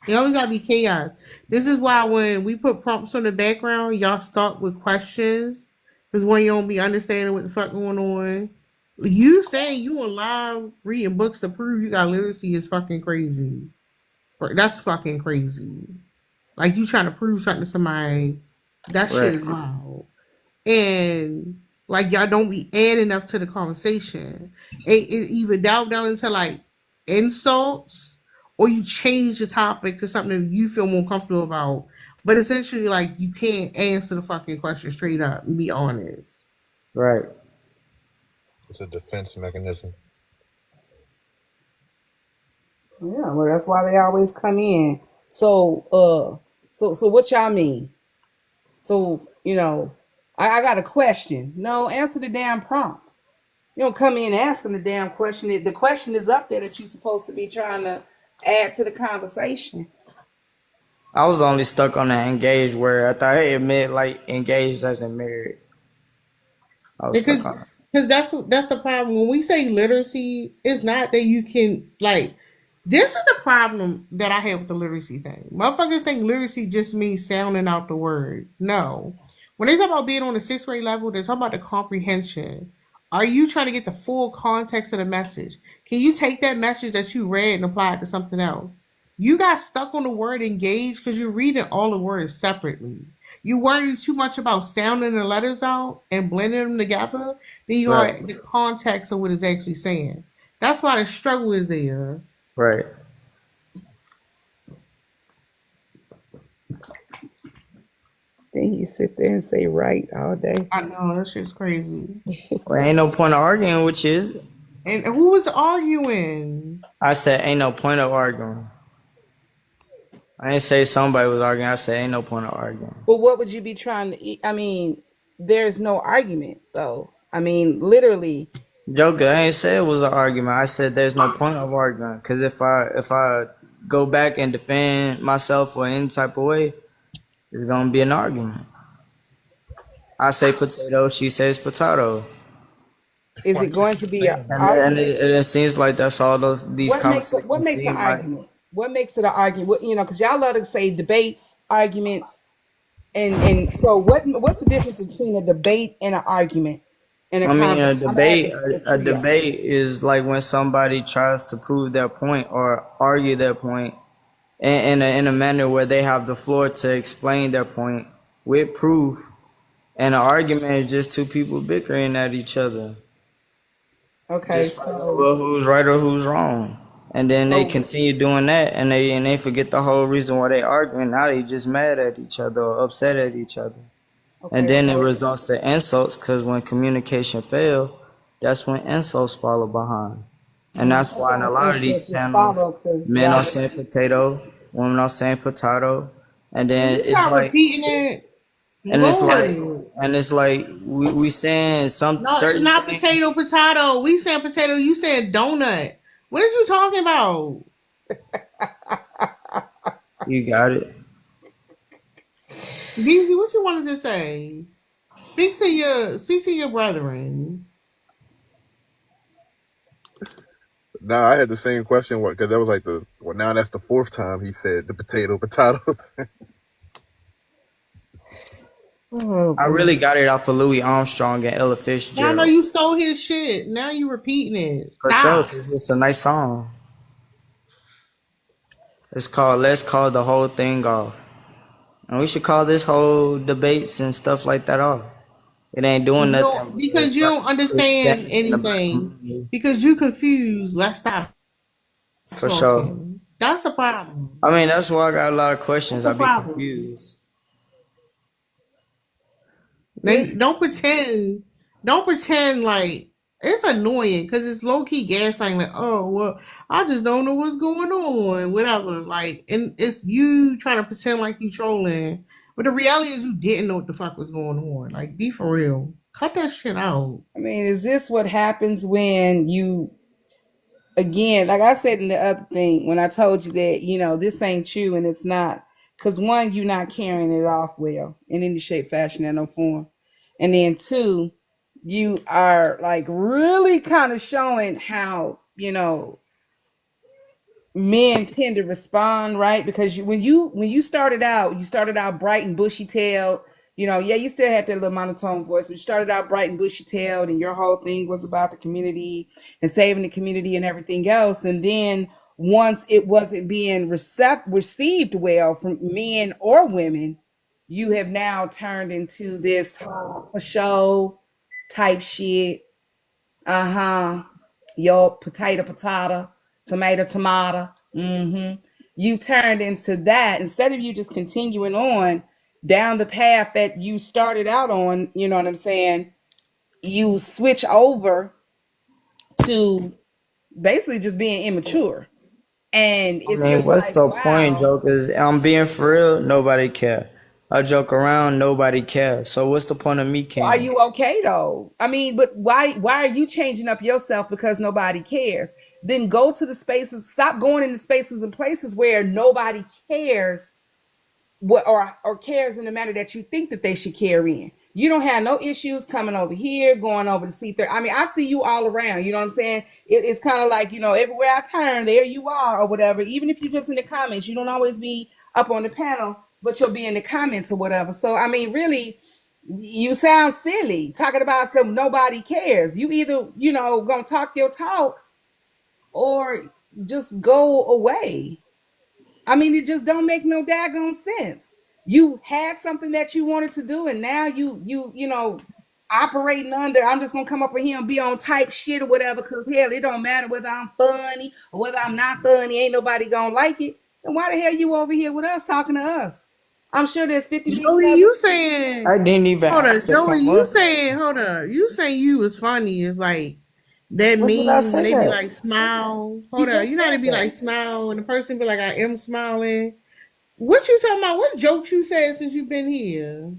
It always gotta be chaos. This is why when we put prompts on the background, y'all start with questions. Because when you don't be understanding what the fuck going on. You saying you alive reading books to prove you got literacy is fucking crazy. That's fucking crazy. Like you trying to prove something to somebody. That shit Right. is wild. And like y'all don't be adding enough to the conversation. It either down into like insults or you change the topic to something you feel more comfortable about. But essentially, like you can't answer the fucking question straight up and be honest. Right. It's a defense mechanism. Yeah, well, that's why they always come in. So what y'all mean? So, I got a question. No, answer the damn prompt. You don't come in asking the damn question. The question is up there that you're supposed to be trying to add to the conversation. I was only stuck on the engaged word. I thought, hey, it meant like engaged as in married. I was stuck Because on it. that's the problem. When we say literacy, it's not that you can like. This is the problem that I have with the literacy thing. Motherfuckers think literacy just means sounding out the words. No, when they talk about being on the sixth grade level, they're talking about the comprehension. Are you trying to get the full context of the message? Can you take that message that you read and apply it to something else? You got stuck on the word engage because you're reading all the words separately. You worry too much about sounding the letters out and blending them together than you are Right, the context of what it's actually saying. That's why the struggle is there. right. Then you sit there and say right all day. I know that shit's crazy. Well, ain't no point of arguing, which is. And who was arguing? I said, ain't no point of arguing. I didn't say somebody was arguing. I said, ain't no point of arguing. But what would you be trying to eat? I mean, there's no argument though. I mean, literally. Joker, I ain't say it was an argument. I said there's no point of arguing. Because if I go back and defend myself or any type of way, it's going to be an argument. I say potato, she says potato. Is it going to be an And argument? it seems like that's all these What makes it, what conversations makes an seem like. argument? What makes it an argument? What, you know, because y'all love to say debates, arguments, and so what's the difference between a debate and an argument and a I mean, conversation? I'm asking the a trio. debate is like when somebody tries to prove their point or argue their point in a manner where they have the floor to explain their point with proof. And an argument is just two people bickering at each other, Okay, just fighting so over who's right or who's wrong. And then they so continue doing that, and they forget the whole reason why they arguing. Now they just mad at each other or upset at each other. And okay, then it so results to insults because when communication fail, that's when insults follow behind. And that's why in a sometimes lot of these insults just channels, follow because men are y'all. saying potato, women are saying potato, and Can then you stop repeating it? and it's like, Lord. we saying some No, it's certain not things. potato. We said potato, you said donut. What are you talking about? You got it. Beezy, what you wanted to say? Speak to your brethren. Nah, I had the same question. What? Because that was like now that's the fourth time he said the potato. Oh I boy. really got it off of Louis Armstrong and Ella Now I know Fitzgerald you stole his shit. Now you repeating it. for sure. Stop. 'Cause it's a nice song. It's called "Let's Call the Whole Thing Off," and we should call this whole debates and stuff like that off. It ain't doing You nothing don't, but because you don't it's understand damaging the black anything. community. Because you confused. Let's stop For sure. talking. That's a problem. I mean, that's why I got a lot of That's questions. a I be problem. confused. They don't pretend. Don't pretend like it's annoying because it's low key gaslighting. Like, oh well, I just don't know what's going on. Whatever. Like, and it's you trying to pretend like you trolling, but the reality is you didn't know what the fuck was going on. Like, be for real. Cut that shit out. I mean, is this what happens when you, again, like I said in the other thing, when I told you that, you know, this ain't you and it's not, because one, you're not carrying it off well in any shape, fashion, and no form. And then two, you are like really kind of showing how, you know, men tend to respond, right? Because when you started out, you started out bright and bushy tailed. You know, yeah, you still had that little monotone voice, but you started out bright and bushy tailed, and your whole thing was about the community and saving the community and everything else. And then once it wasn't being received well from men or women, you have now turned into this show type shit. Uh-huh. Your potato, tomato. Mm-hmm. You turned into that instead of you just continuing on down the path that you started out on, you know what I'm saying? You switch over to basically just being immature. And I it's mean, just what's like, the point, wow. jokers? I'm being for real. Nobody care. I joke around. Nobody cares. So what's the point of me Are caring? you okay though? I mean, but why are you changing up yourself because nobody cares? Then go to the spaces, stop going into spaces and places where nobody cares what or cares in the manner that you think that they should care in. You don't have no issues coming over here, going over to C30. I mean, I see you all around. You know what I'm saying? It's kind of like, everywhere I turn, there you are, or whatever. Even if you're just in the comments, you don't always be up on the panel, but you'll be in the comments or whatever. So, I mean, really, you sound silly talking about some nobody cares. You either, gonna talk your talk or just go away. I mean, it just don't make no daggone sense. You had something that you wanted to do, and now you operating under. I'm just gonna come up with here and be on type shit or whatever. Cause hell, it don't matter whether I'm funny or whether I'm not funny. Ain't nobody gonna like it. Then why the hell you over here with us talking to us? I'm sure there's 50 million Joey, other. you saying, I didn't even hold ask on, to Joey, come you up. saying, hold on, you saying you was funny is like that When did I meme when say they be that? like smile. You Hold on, just you know how said to be like that. smile and the person be like, I am smiling. What you talking about? What jokes you said since you've been here?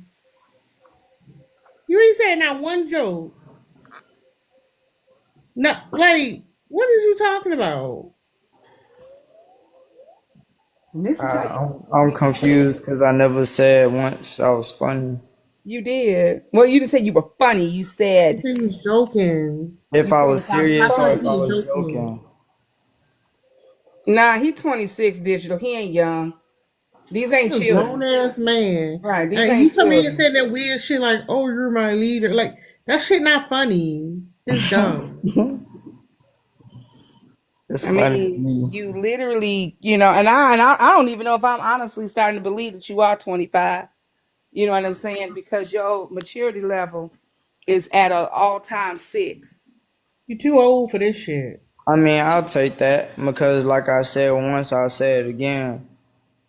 You ain't said not one joke. No, like, what are you talking about? And this is how I'm confused because I never said once I was funny. you did. Well, you didn't say you were funny. You said He was joking. If you I said was if I'm I serious or feel if like I he was joking. joking. nah. He 26 digital. He ain't young. These ain't He a grown children, ass man. right? These And he ain't come in and children. said that weird shit like, oh, you're my leader. Like, that shit not funny. It's dumb. It's I funny to mean, me. you literally, and I don't even know if I'm honestly starting to believe that you are 25. You know what I'm saying? Because your maturity level is at an all-time 6. You too old for this shit. I mean, I'll take that because, like I said once, I'll say it again.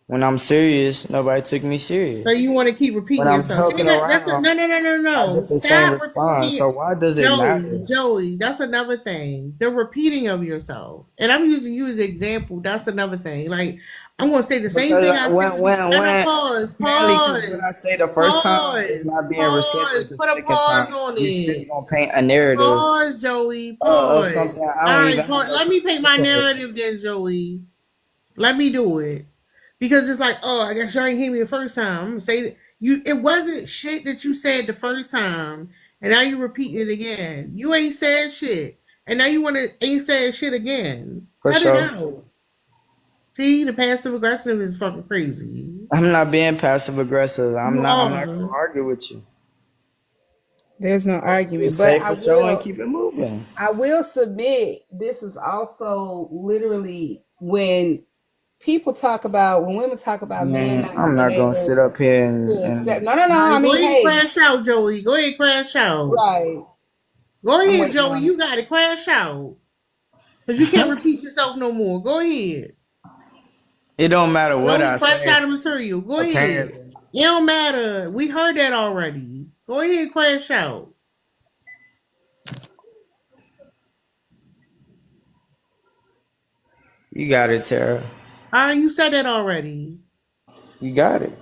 When I'm serious, nobody took me So serious. you want to keep When repeating I'm yourself. See joking that? That's a around, no, no, no, no, I no. get the same Stop response. repeating. So why does it Joey, matter? Joey, that's another thing. The repeating of yourself. And I'm using you as an example. That's another thing. Like, I'm going to say the same Because thing I said. No, no, when pause, apparently, because what pause, I say the first time pause, is not being received pause. the Put a second pause time, on you still it. gonna paint a narrative Pause, Joey, pause. something I All don't right, even have pause. no Let me paint my control over. narrative then, Joey. Let me do it. Because it's like, oh, I guess you ain't hear me the first time. I'm gonna say that it wasn't shit that you said the first time, and now you repeating it again. You ain't said shit. And now you wanna ain't said shit again. For Cut it sure. out. See, the passive aggressive is fucking crazy. I'm not being passive aggressive. You I'm not gonna are. argue with you. There's no Just argument, but say for sure and keep it moving. I will submit this is also literally when when women talk about men Man, not I'm being not gonna able sit up here to accept. and No, no, All no. I right, go mean, ahead, hey, crash out, Joey. Go ahead, crash out. right. Go I'm ahead, waiting Joey. on it. You got to crash out. Because you can't repeat yourself no more. Go ahead. it don't matter what Joey, I crash say, out of material. Go ahead. apparently. It don't matter. We heard that already. Go ahead, crash out. You got it, Tara. All right, you said that already. You got it.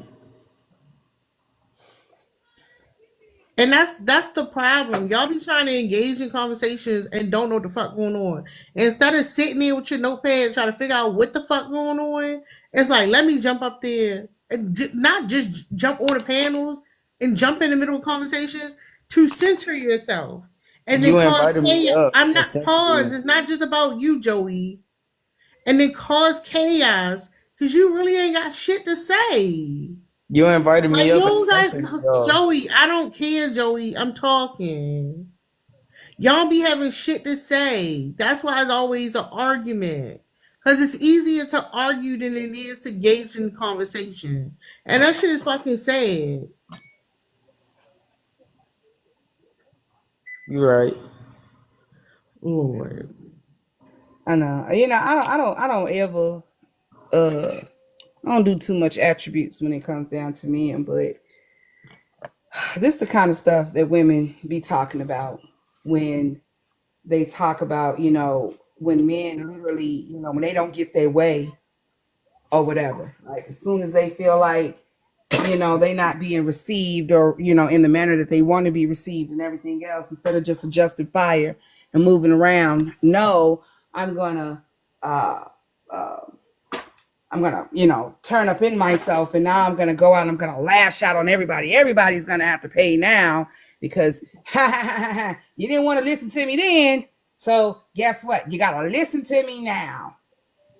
And that's the problem. Y'all be trying to engage in conversations and don't know what the fuck going on. Instead of sitting there with your notepad trying to figure out what the fuck going on, it's like let me jump up there and not just jump on the panels and jump in the middle of conversations to center yourself and then You cause invited me chaos. up, I'm not pause. essentially. It's not just about you, Joey, and then cause chaos because you really ain't got shit to say. You invited Like me you up, don't essentially, got though. Joey. I don't care, Joey. I'm talking. Y'all be having shit to say. That's why it's always an argument. Because it's easier to argue than it is to engage in conversation. And that shit is fucking sad. You right. Lord. I know. I don't ever. Uh, I don't do too much attributes when it comes down to men, but this is the kind of stuff that women be talking about when they talk about, when men literally, when they don't get their way or whatever. Like as soon as they feel like, they not being received or, in the manner that they want to be received and everything else, instead of just adjusting fire and moving around. No, I'm gonna uh I'm gonna, turn up in myself, and now I'm gonna go out and I'm gonna lash out on everybody. Everybody's gonna have to pay now because you didn't want to listen to me then. So guess what? You gotta listen to me now.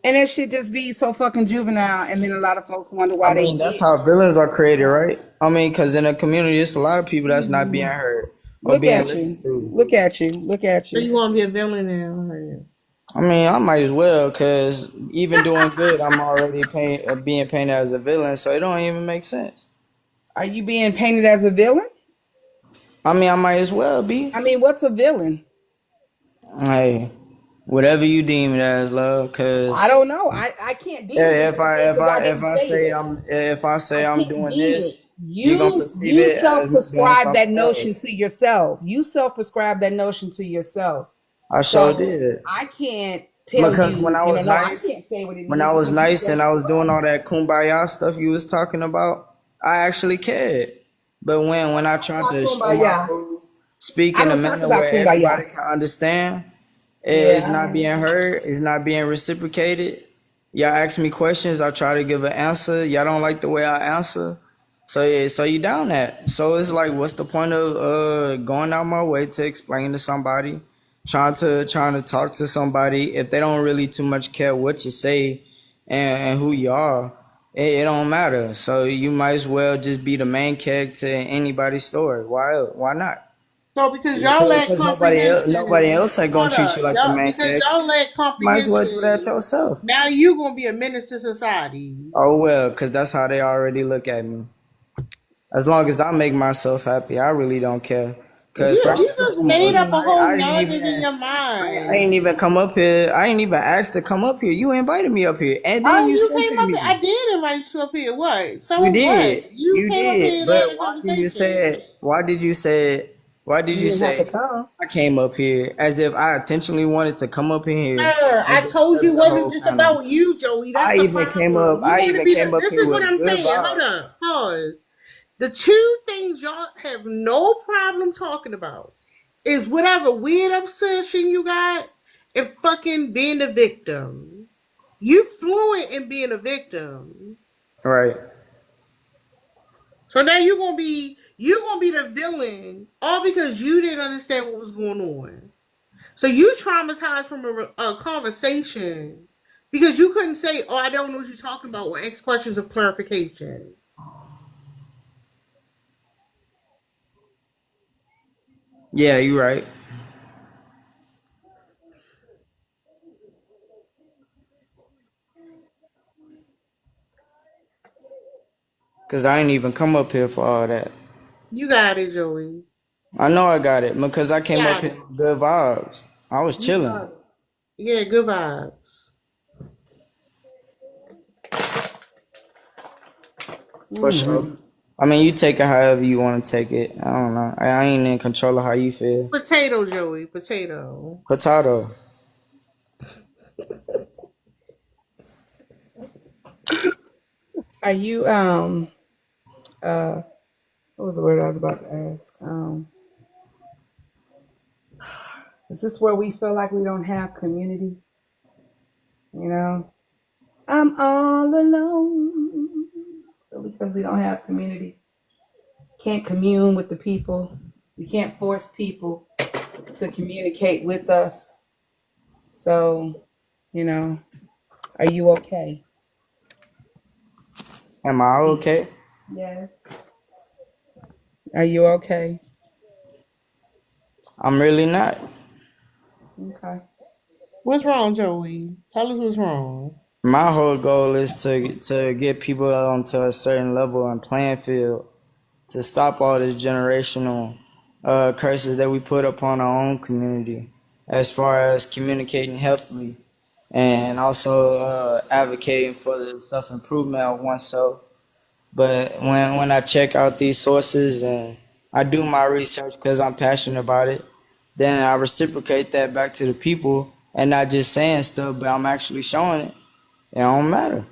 And it should just be so fucking juvenile. And then a lot of folks wonder I why they mean, that's get. how villains are created, right? I mean, because in the community, it's a lot of people that's not being heard or Look being at listened you. to. Look at you. Look at So you you. want to be a villain now? I mean, I might as well, because even doing good, I'm already being painted as a villain, so it don't even make sense. Are you being painted as a villain? I mean, I might as well be. I mean, what's a villain? Hey, whatever you deem it as, love, I because don't know. I can't deem it because I didn't say it. if I say I I'm can't doing deem it. this, you're gonna perceive You it as me doing self-prescribe that something notion else. to yourself. You self-prescribe that notion to yourself. I sure So did. I can't tell Because you, no, I can't say what it when is I was because you nice and I was doing self-prescribe. all that kumbaya stuff you was talking about, I actually cared. But when I tried Talk to show my kumbaya. proof, speak I in a don't talk manner about where everybody kumbaya. can understand, it's not Yeah. being heard, it's not being reciprocated. Y'all ask me questions, I try to give an answer. Y'all don't like the way I answer. So yeah, so you down that. So it's like, what's the point of going out my way to explain to somebody, trying to talk to somebody if they don't really too much care what you say and who you are? It don't matter. So you might as well just be the main character in anybody's story. Why not? So because y'all lack Because nobody comprehension, else ain't gonna hold treat up, you like the y'all main because character. y'all lack Might as well do that comprehension. yourself. Now you gonna be a menace to society. Oh well, because that's how they already look at me. As long as I make myself happy, I really don't care. Because first You and just made foremost, up a whole I didn't narrative in even your I mind. ain't even come up here. I ain't even asked to come up here. You invited me up here, and then Oh, you you came censored up here. me. I did invite you up here. What? So You what? did, You you came up here did. and had But a why did you say conversation. it? Why did You you didn't have to say come. I came up here as if I intentionally wanted to come up in here Sir, and I told disturb you it the wasn't whole just panel? about you, Joey. That's I the even came problem. up. You I want to even be came the. up This here is what with I'm good saying. Hold up. vibes. Pause. The two things y'all have no problem talking about is whatever weird obsession you got and fucking being a victim. You fluent in being a victim. Right. So now you're gonna be the villain all because you didn't understand what was going on. So you traumatized from a conversation because you couldn't say, "Oh, I don't know what you're talking about," or ask questions of clarification. Yeah, you right. Cause I ain't even come up here for all that. You got it, Joey. I know I got it because I You came up got here it. with good vibes. I was You chilling got it. Yeah, good vibes. for sure. Hmm. I mean, you take it however you want to take it. I don't know. I ain't in control of how you feel. Potato, Joey. Potato. Potato. Are you uh what was the word I was about to ask? Is this where we feel like we don't have community? You know? I'm all alone. So because we don't have community, can't commune with the people. We can't force people to communicate with us. So, you know, are you okay? Am I okay? Yeah. Are you okay? I'm really not. Okay. What's wrong, Joey? Tell us what's wrong. My whole goal is to get people onto a certain level and playing field to stop all this generational curses that we put upon our own community, as far as communicating healthily and also advocating for the self improvement of oneself. But when I check out these sources and I do my research because I'm passionate about it, then I reciprocate that back to the people and not just saying stuff, but I'm actually showing it. It don't matter.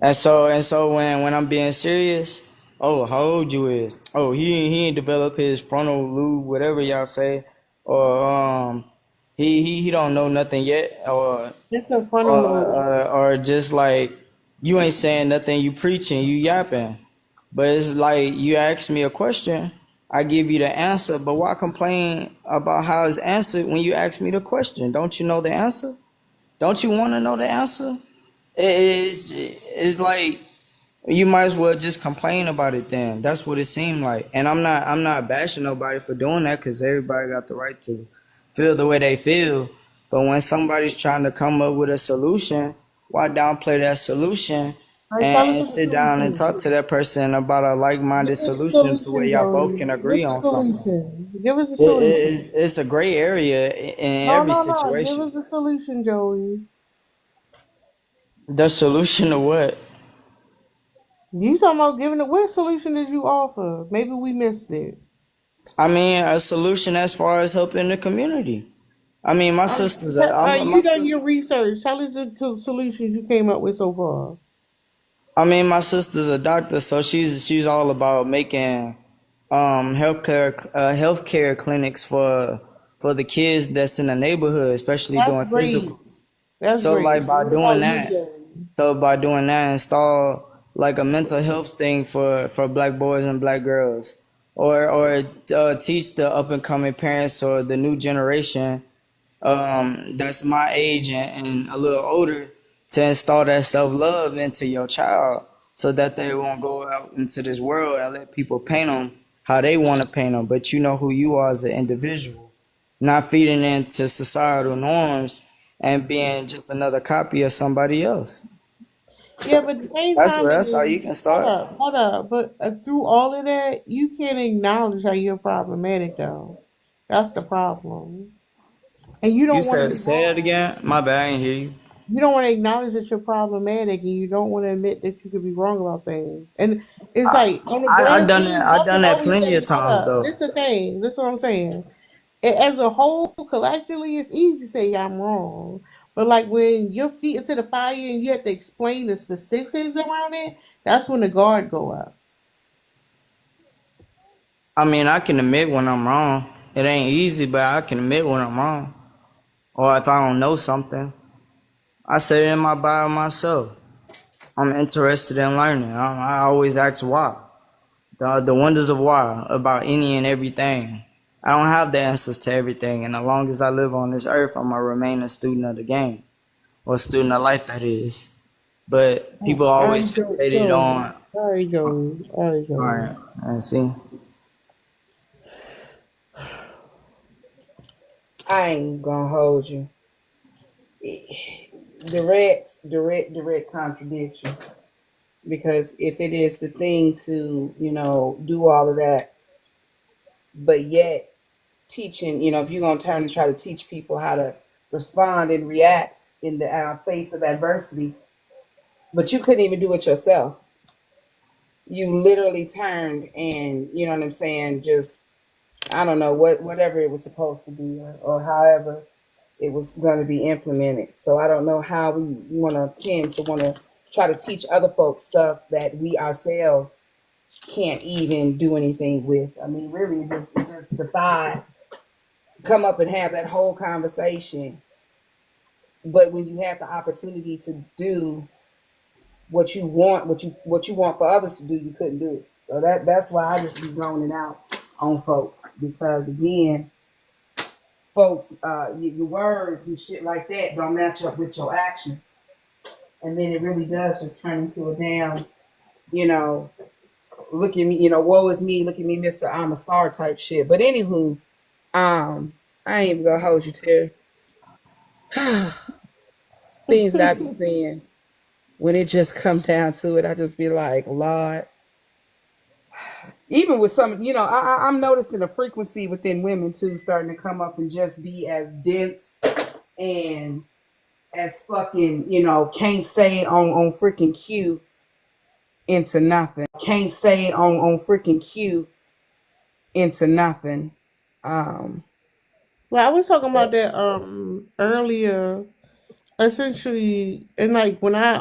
And so when I'm being serious, oh, how old you is? Oh, he ain't developed his frontal lobe, whatever y'all say, or He don't know nothing yet, It's a frontal lobe. or just like you ain't saying nothing, you preaching, you yapping. But it's like you ask me a question, I give you the answer, but why complain about how it's answered when you ask me the question? Don't you know the answer? Don't you want to know the answer? It's like you might as well just complain about it then. That's what it seemed like. And I'm not bashing nobody for doing that because everybody got the right to feel the way they feel. But when somebody's trying to come up with a solution, why downplay that solution All right, tell us and what the sit down and solution talk is. to that person about a like-minded Give us the solution to where solution, y'all both Joey. can agree What's the on something. solution? Give us the solution. It's a gray area in No, every no, no. Give situation. us the solution, Joey. The solution to what? You talking about giving it? What solution did you offer? Maybe we missed it. I mean, a solution as far as helping the community. I mean, my sisters. My You done sister. your research. Tell us the solutions you came up with so far. I mean, my sister's a doctor, so she's all about making healthcare clinics for the kids that's in the neighborhood, especially That's doing great. physicals. That's So great. like So what about you, Joey? doing that, install like a mental health thing for black boys and black girls, or teach the up and coming parents or the new generation that's my age and a little older to install that self love into your child so that they won't go out into this world and let people paint them how they want to paint them. But you know who you are as an individual, not feeding into societal norms and being just another copy of somebody else. Yeah, but at the same time, That's how you can hold start. up, hold up. But through all of that, you can't acknowledge how you're problematic, though. That's the problem. And you You don't want to said be say that wrong. again. My bad, I didn't hear you. You don't want to acknowledge that you're problematic, and you don't want to admit that you could be wrong about things. And it's like on the I grand done that. scheme, I y'all done can that always plenty of say, "Hold times up, though. this the thing." This is what I'm saying. As a whole, collectively, it's easy to say I'm wrong. But like when your feet into the fire and you have to explain the specifics around it, that's when the guard go up. I mean, I can admit when I'm wrong. It ain't easy, but I can admit when I'm wrong. Or if I don't know something, I say it in my bio myself. I'm interested in learning. I always ask why. The wonders of why about any and everything. I don't have the answers to everything, and as long as I live on this earth, I'm gonna remain a student of the game, or a student of life, that is. But people All right, always fixated Joey. on, All right, Joey. All right, all Joey. right, and see, I ain't gonna hold you. Direct contradiction. Because if it is the thing to, do all of that, but yet teaching, if you're gonna turn and try to teach people how to respond and react in the face of adversity, but you couldn't even do it yourself. You literally turned and you know what I'm saying, just I don't know whatever it was supposed to be or however it was going to be implemented. So I don't know how we want to tend to want to try to teach other folks stuff that we ourselves can't even do anything with. I mean, really, it just defy come up and have that whole conversation. But when you have the opportunity to do what you want for others to do, you couldn't do it. So that's why I just be zoning out on folks because again, folks, your words and shit like that don't match up with your actions, and then it really does just turn into a damn, you know, look at me, woe is me, look at me, Mister I'm a star type shit. But anywho, I ain't even gonna hold you, Terry. Things that I be saying when it just come down to it, I just be like, Lord. Even with some, I'm noticing a frequency within women too, starting to come up and just be as dense and as fucking, can't stay on freaking cue into nothing. Can't stay on freaking cue into nothing. Um, Well, I was talking about that earlier. Essentially, and like when I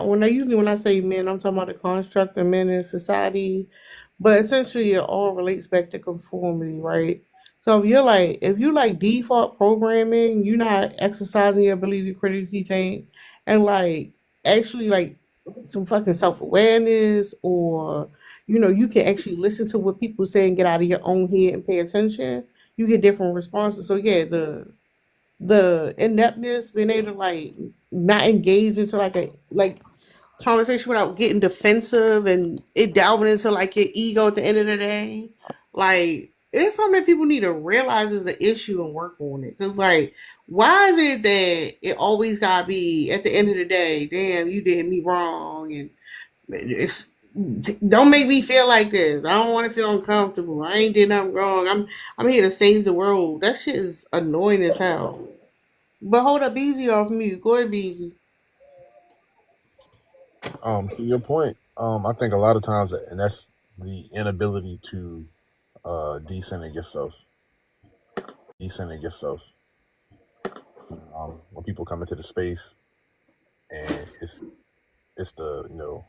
say men, I'm talking about the construct of men in society. But essentially, it all relates back to conformity, right? So if you like default programming, you're not exercising your ability to critically think and like actually like some fucking self awareness, or you can actually listen to what people say and get out of your own head and pay attention. You get different responses. So yeah, the ineptness, being able to like not engage into like a like conversation without getting defensive and it delving into like your ego at the end of the day. Like it's something that people need to realize is an issue and work on it. Cause like, why is it that it always gotta be at the end of the day? Damn, you did me wrong, and it's don't make me feel like this. I don't want to feel uncomfortable. I ain't did nothing wrong. I'm here to save the world. That shit is annoying as hell. But hold up, Beezy off mute. Go ahead, Beezy. To your point, I think a lot of times, and that's the inability to decenter yourself. When people come into the space and it's the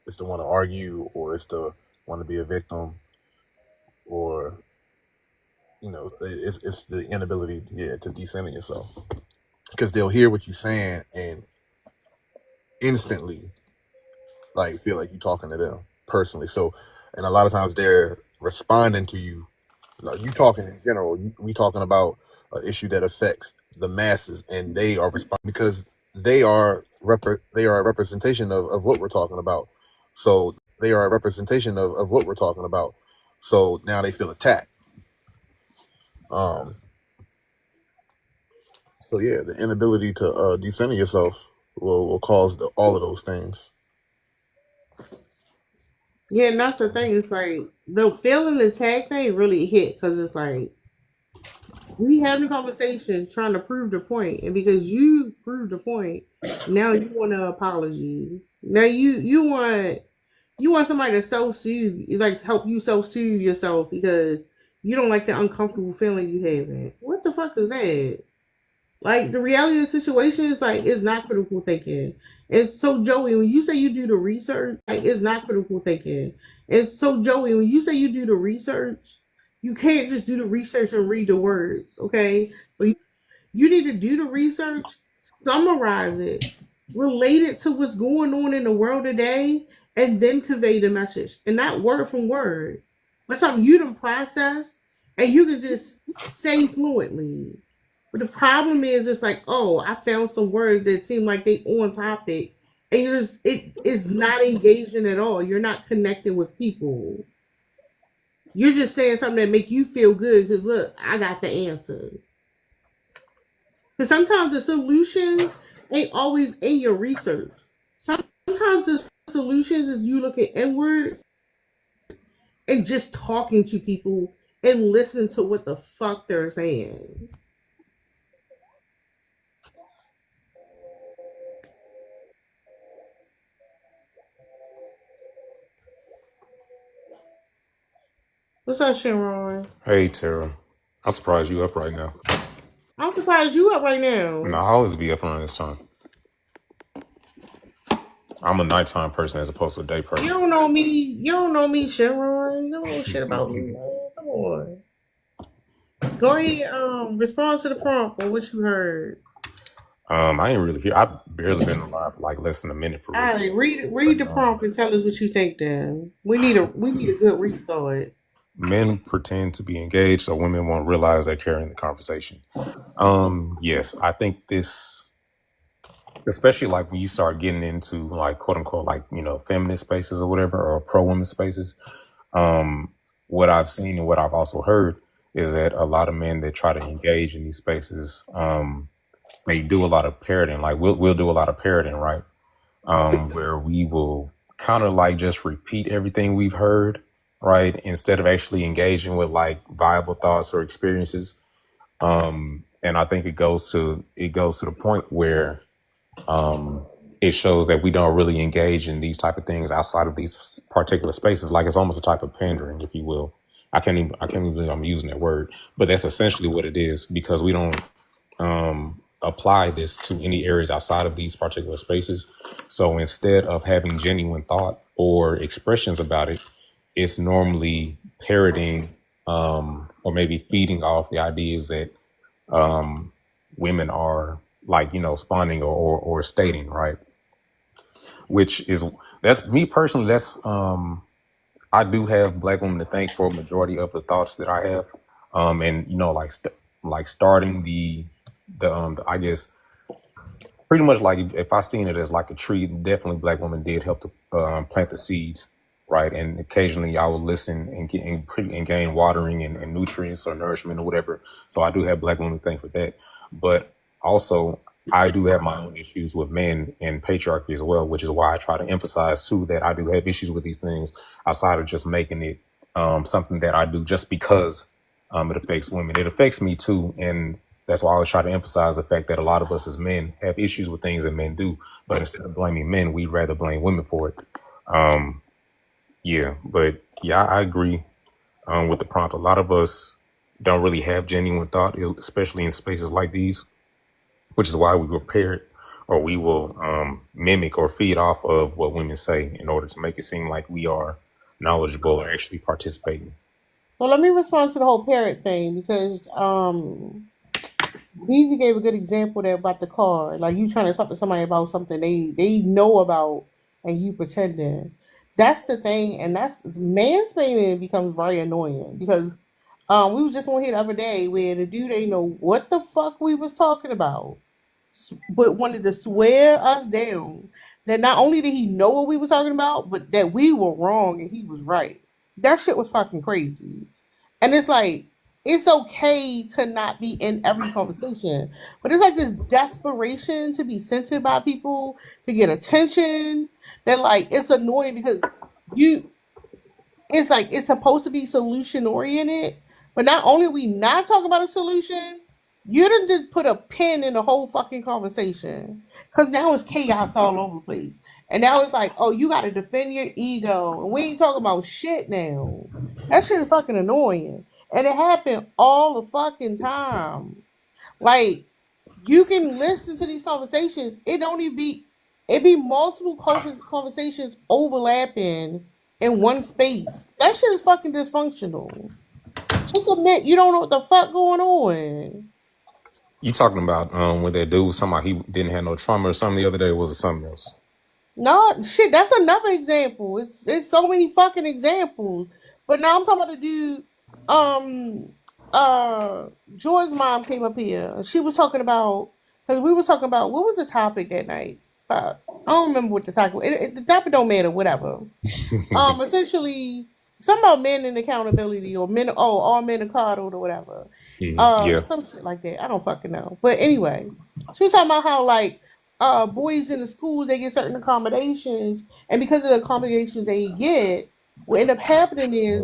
it's the want to argue, or it's the want to be a victim, or it's the inability to decenter yourself, because they'll hear what you're saying and instantly like feel like you're talking to them personally. So, and a lot of times they're responding to you. Like, you talking in general, we talking about an issue that affects the masses, and they are responding because they are a representation of what we're talking about. So they are a representation of what we're talking about. So now they feel attacked. So yeah, the inability to decenter yourself will cause all of those things. Yeah, and that's the thing. It's like the feeling attack thing really hit because it's like we having a conversation trying to prove the point, and because you proved the point, now you want an apology. Now you want somebody to self soothe, like help you self soothe yourself because you don't like the uncomfortable feeling you having. What the fuck is that? Like the reality of the situation is like it's not critical thinking. And so Joey, when you say you do the research, like it's not critical thinking. And so Joey, when you say you do the research, you can't just do the research and read the words, okay? But you need to do the research, summarize it, relate it to what's going on in the world today, and then convey the message. And not word from word, but something you done process and you can just say fluently. But the problem is, it's like, oh, I found some words that seem like they on topic, and it is not engaging at all. You're not connecting with people. You're just saying something that make you feel good because look, I got the answer. Because sometimes the solutions ain't always in your research. Sometimes the solutions is you looking inward and just talking to people and listening to what the fuck they're saying. What's up, Sharon? Hey Tara, I'm surprised you up right now. I'm surprised you up right now. No, I always be up around this time. I'm a nighttime person as opposed to a day You person. don't know me. You don't know me, Sharon. You don't know shit about me, man. Come on. Go ahead. Respond to the prompt on what you heard. I ain't really here. I've barely been alive for like less than a minute for All real. right, read the prompt and tell us what you think. Then we need a good restart. Men pretend to be engaged so women won't realize they're carrying the conversation. Yes, I think this, especially like when you start getting into like quote unquote like feminist spaces or whatever, or pro women spaces. What I've seen and what I've also heard is that a lot of men that try to engage in these spaces, they do a lot of parroting. Like we'll do a lot of parroting, right? Where we will kind of like just repeat everything we've heard, right? Instead of actually engaging with like viable thoughts or experiences. And I think it goes to the point where it shows that we don't really engage in these type of things outside of these particular spaces. Like it's almost a type of pandering, if you will. I can't even believe I'm using that word, but that's essentially what it is, because we don't apply this to any areas outside of these particular spaces. So instead of having genuine thought or expressions about it, it's normally parroting or maybe feeding off the ideas that women are like, spawning or stating, right? Which is, that's me personally. That's I do have black women to thank for a majority of the thoughts that I have, and like like starting the I guess pretty much like if I seen it as like a tree, definitely black women did help to plant the seeds, right? And occasionally I will listen and get and gain watering and nutrients or nourishment or whatever. So I do have black women to thank for that. But also I do have my own issues with men and patriarchy as well, which is why I try to emphasize too that I do have issues with these things outside of just making it something that I do just because it affects women. It affects me too, and that's why I always try to emphasize the fact that a lot of us as men have issues with things that men do, but instead of blaming men, we'd rather blame women for it. Yeah, I agree with the prompt. A lot of us don't really have genuine thought, especially in spaces like these, which is why we repair it or we will mimic or feed off of what women say in order to make it seem like we are knowledgeable or actually participating. Well, let me respond to the whole parrot thing because Beezy gave a good example there about the car. Like you trying to talk to somebody about something they know about and you pretending. That's the thing, and that's mansplaining becomes very annoying because we was just on here the other day where the dude ain't know what the fuck we was talking about, but wanted to swear us down. That not only did he know what we were talking about, but that we were wrong and he was right. That shit was fucking crazy. And it's like, it's okay to not be in every conversation, but it's like this desperation to be censored by people to get attention. That like it's annoying because you it's like it's supposed to be solution oriented, but not only are we not talking about a solution, you done just put a pin in the whole fucking conversation. Cause now it's chaos all over the place. And now it's like, oh, you gotta defend your ego. And we ain't talking about shit now. That shit is fucking annoying. And it happened all the fucking time. Like you can listen to these conversations. It be multiple conversations overlapping in one space. That shit is fucking dysfunctional. Just admit you don't know what the fuck going on. You talking about when that dude was talking about he didn't have no trauma or something the other day, or was it something else? No shit, that's another example. It's so many fucking examples. But now I'm talking about the dude. Um, Joy's mom came up here. She was talking about because we was talking about what was the topic that night. Fuck, I don't remember what the topic. The topic don't matter. Whatever. Essentially, something about men and accountability or men. Oh, all men are coddled or whatever. Yeah. Some shit like that. I don't fucking know. But anyway, she was talking about how like boys in the schools they get certain accommodations, and because of the accommodations they get, what end up happening is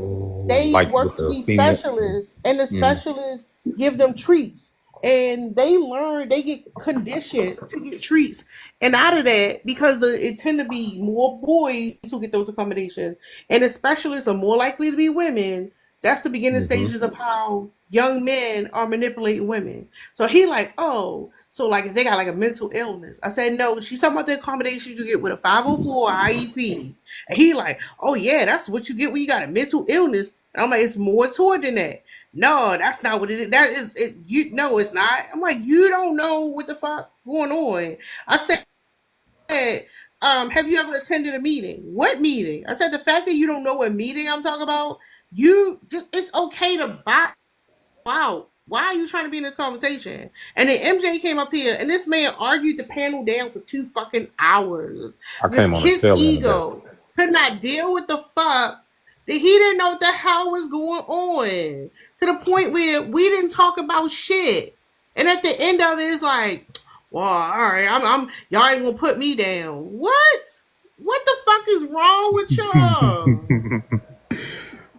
they Like work with with the these female. specialists, and the specialists give them treats. And they learn, they get conditioned to get treats. And out of that, because it tend to be more boys who get those accommodations, and the specialists are more likely to be women, that's the beginning stages of how young men are manipulating women. So he like, oh, so like if they got like a mental illness. I said, no, she's talking about the accommodations you get with a 504 IEP. And he like, oh yeah, that's what you get when you got a mental illness. And I'm like, it's more to it than that. No, that's not what it is. That is it. You no, it's not. I'm like, you don't know what the fuck going on. I said, have you ever attended a meeting? What meeting? I said, the fact that you don't know what meeting I'm talking about, you just it's okay to buy out. Why are you trying to be in this conversation? And then MJ came up here and this man argued the panel down for 2 fucking hours I because came on the his tail end of that. ego could not deal with the fuck that he didn't know what the hell was going on. To the point where we didn't talk about shit. And at the end of it, it's like, well, all right, I'm y'all ain't gonna put me down. What? What the fuck is wrong with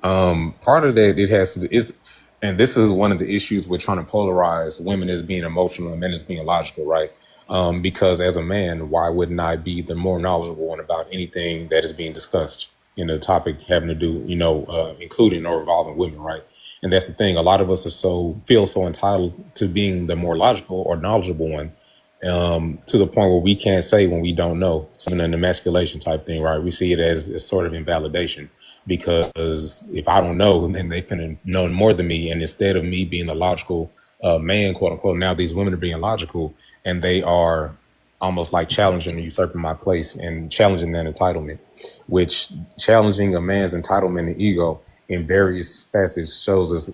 y'all? Part of that it has to is, and this is one of the issues with trying to polarize women as being emotional and men as being logical, right? Because as a man, why wouldn't I be the more knowledgeable one about anything that is being discussed in the topic having to do, including or involving women, right? And that's the thing. A lot of us feel so entitled to being the more logical or knowledgeable one, to the point where we can't say when we don't know. Something in the emasculation type thing, right? We see it as a sort of invalidation, because if I don't know, then they can know more than me. And instead of me being the logical man, quote unquote, now these women are being logical, and they are almost like challenging and usurping my place and challenging that entitlement, which challenging a man's entitlement and ego in various facets shows us,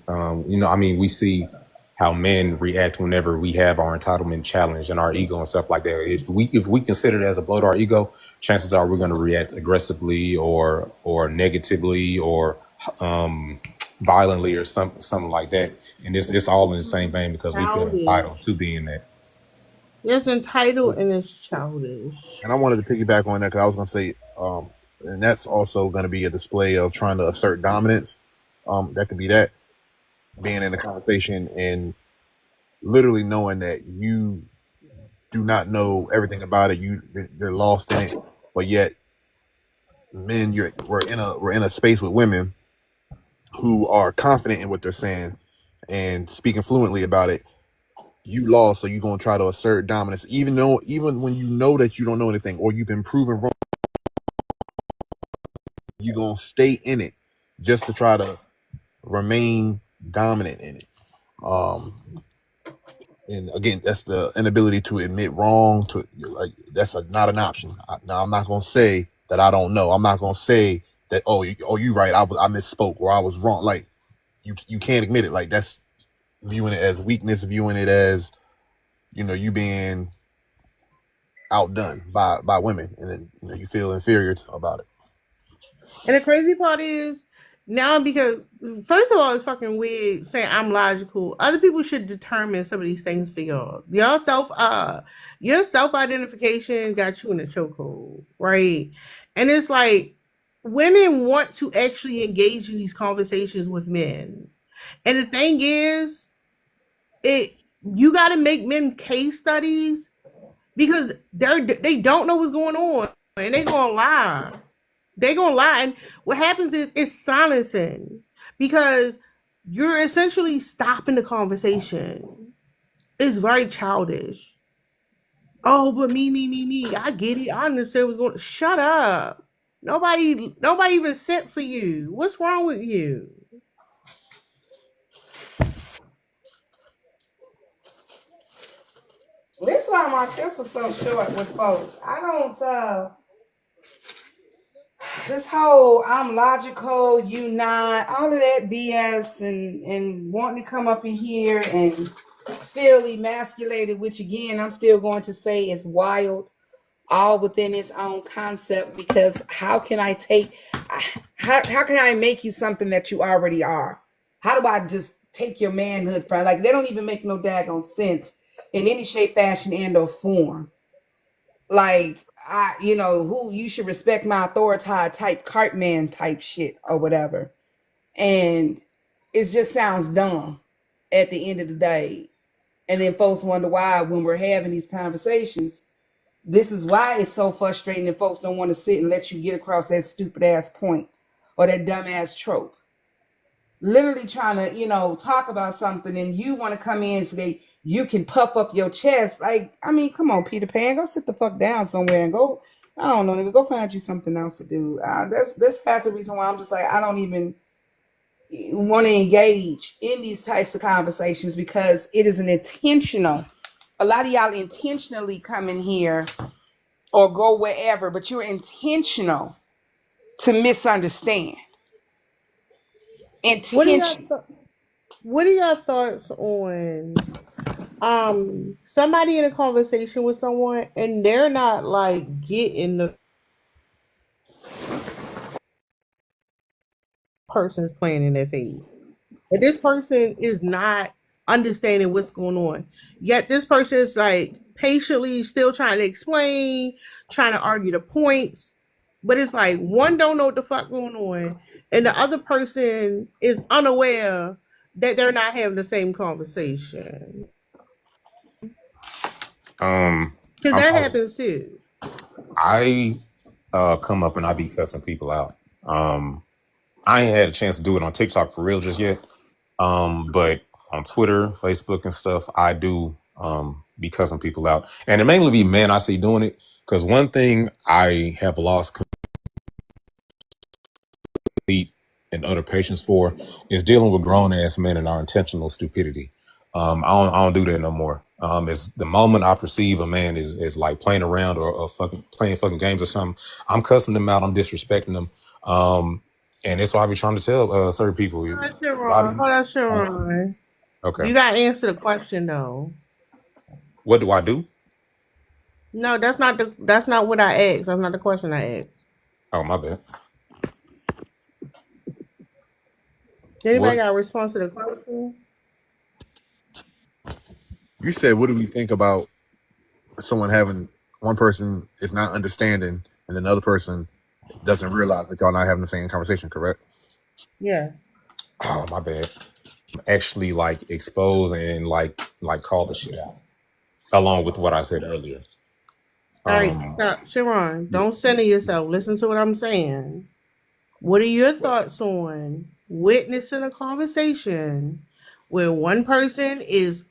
we see how men react whenever we have our entitlement challenged and our ego and stuff like that. If we consider it as a blow to our ego, chances are we're going to react aggressively or negatively or violently or something like that. And it's all in the same vein because we feel entitled to Childish. being that. It's entitled and it's childish. And I wanted to piggyback on that because I was going to say, and that's also going to be a display of trying to assert dominance. That could be that, being in a conversation and literally knowing that you do not know everything about it. You're lost in it, but yet men, we're in a space with women who are confident in what they're saying and speaking fluently about it. You lost, so you're gonna try to assert dominance, even when you know that you don't know anything or you've been proven wrong. You're gonna stay in it just to try to remain dominant in it. And again, that's the inability to admit wrong. That's not an option. Now, I'm not gonna say that I don't know. I'm not gonna say that you right. I misspoke or I was wrong. Like you can't admit it. Like that's viewing it as weakness, viewing it as you being outdone by women, and then you feel inferior about it. And the crazy part is now, because first of all, it's fucking weird saying I'm logical. Other people should determine some of these things for y'all. Your self identification got you in a chokehold, right? And it's like women want to actually engage in these conversations with men. And the thing is, it you got to make men case studies because they don't know what's going on and they gonna lie. They gonna lie, and what happens is it's silencing because you're essentially stopping the conversation. It's very childish. Oh, but me. I get it. I understand what's going. Shut up. Nobody even sent for you. What's wrong with you? This why my temper's so short with folks. I don't this whole I'm logical, you not, all of that BS and wanting to come up in here and feel emasculated, which again I'm still going to say is wild, all within its own concept, because how can I make you something that you already are? How do I just take your manhood from, like, they don't even make no daggone sense in any shape, fashion, and or form. Like, who you should respect my authority type Cartman type shit or whatever. And it just sounds dumb at the end of the day. And then folks wonder why when we're having these conversations, this is why it's so frustrating and folks don't want to sit and let you get across that stupid ass point or that dumb ass trope. Literally trying to, talk about something and you want to come in and say you can puff up your chest. Like, I mean, come on, Peter Pan, go sit the fuck down somewhere and go, I don't know, nigga, go find you something else to do. That's half the reason why I'm just like, I don't even want to engage in these types of conversations, because it is an intentional. A lot of y'all intentionally come in here or go wherever, but you're intentional to misunderstand. What are y'all Intentional. What are your thoughts on somebody in a conversation with someone and they're not like getting the person's plan in their face? And this person is not understanding what's going on. Yet this person is like patiently still trying to explain, trying to argue the points. But it's like one don't know what the fuck going on, and the other person is unaware that they're not having the same conversation. Um, Because I'm that probably, happens too. I come up and I be cussing people out. I ain't had a chance to do it on TikTok for real just yet. But on Twitter, Facebook, and stuff, I do be cussing people out, and it mainly be men I see doing it. Because one thing I have lost complete and utter patience for is dealing with grown ass men and our intentional stupidity. I don't do that no more. It's the moment I perceive a man is like playing around or fucking playing fucking games or something, I'm cussing them out. I'm disrespecting them. And that's why I be trying to tell certain people. Hold on, Body, Sharon. Hold on, Sharon. okay. You gotta answer the question though. What do I do? No, that's not what I asked. That's not the question I asked. Oh, my bad. Anybody What? got a response to the question? You said, what do we think about someone having one person is not understanding and another person doesn't realize that y'all not having the same conversation, correct? Yeah. Oh, my bad. Actually, like expose and like call the shit out, along with what I said earlier. All right, Um, stop. Sharon, yeah. don't center yourself. Listen to what I'm saying. What are your thoughts on witnessing a conversation where one person is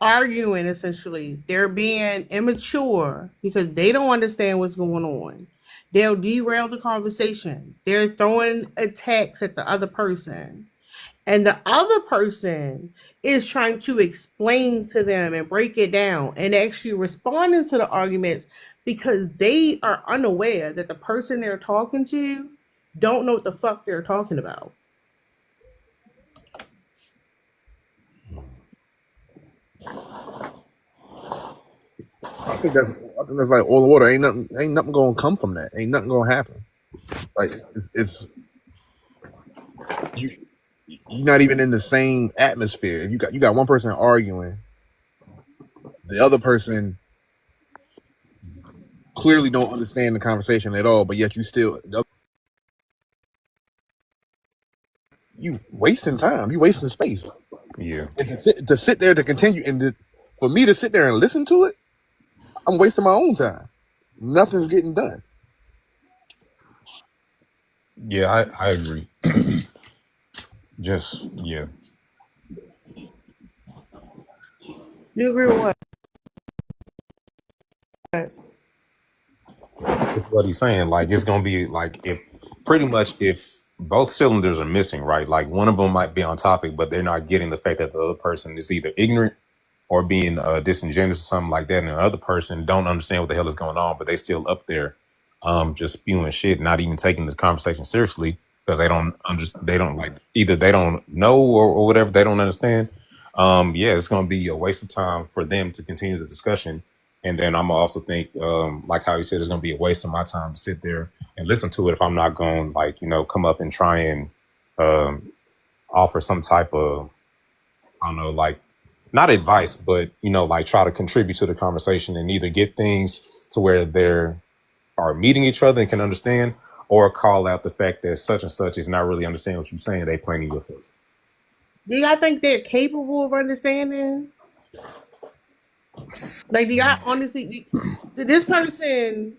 arguing essentially? They're being immature because they don't understand what's going on. They'll derail the conversation. They're throwing attacks at the other person. And the other person is trying to explain to them and break it down and actually responding to the arguments because they are unaware that the person they're talking to don't know what the fuck they're talking about. I think that's like oil and water. Ain't nothing gonna come from that. Ain't nothing gonna happen. Like it's you you're not even in the same atmosphere. You got one person arguing, the other person clearly don't understand the conversation at all, but yet you wasting time, you wasting space. Yeah. And to sit there to continue for me to sit there and listen to it, I'm wasting my own time. Nothing's getting done. Yeah, I agree. Just yeah. You agree with what? With what he's saying, like it's gonna be like if pretty much if both cylinders are missing, right? Like one of them might be on topic, but they're not getting the fact that the other person is either ignorant or being disingenuous or something like that, and the other person don't understand what the hell is going on, but they still up there, just spewing shit, not even taking the conversation seriously because they don't understand. They don't like either they don't know or whatever. They don't understand. Yeah, it's gonna be a waste of time for them to continue the discussion. And then I'm also think, like how you said, it's gonna be a waste of my time to sit there and listen to it if I'm not going like come up and try and offer some type of I don't know like not advice, but like try to contribute to the conversation and either get things to where they're are meeting each other and can understand, or call out the fact that such and such is not really understanding what you're saying. They playing you with us. Do y'all think they're capable of understanding? Like, do y'all honestly, this person,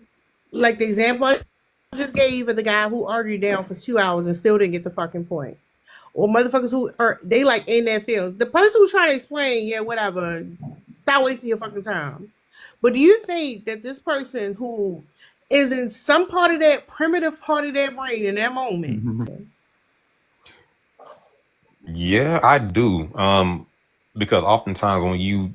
like the example I just gave of the guy who argued down for 2 hours and still didn't get the fucking point? Or motherfuckers who are, they like in that field. The person who's trying to explain, yeah, whatever, stop wasting your fucking time. But do you think that this person who is in some part of that primitive part of their brain in that moment, Yeah, I do. Because oftentimes when you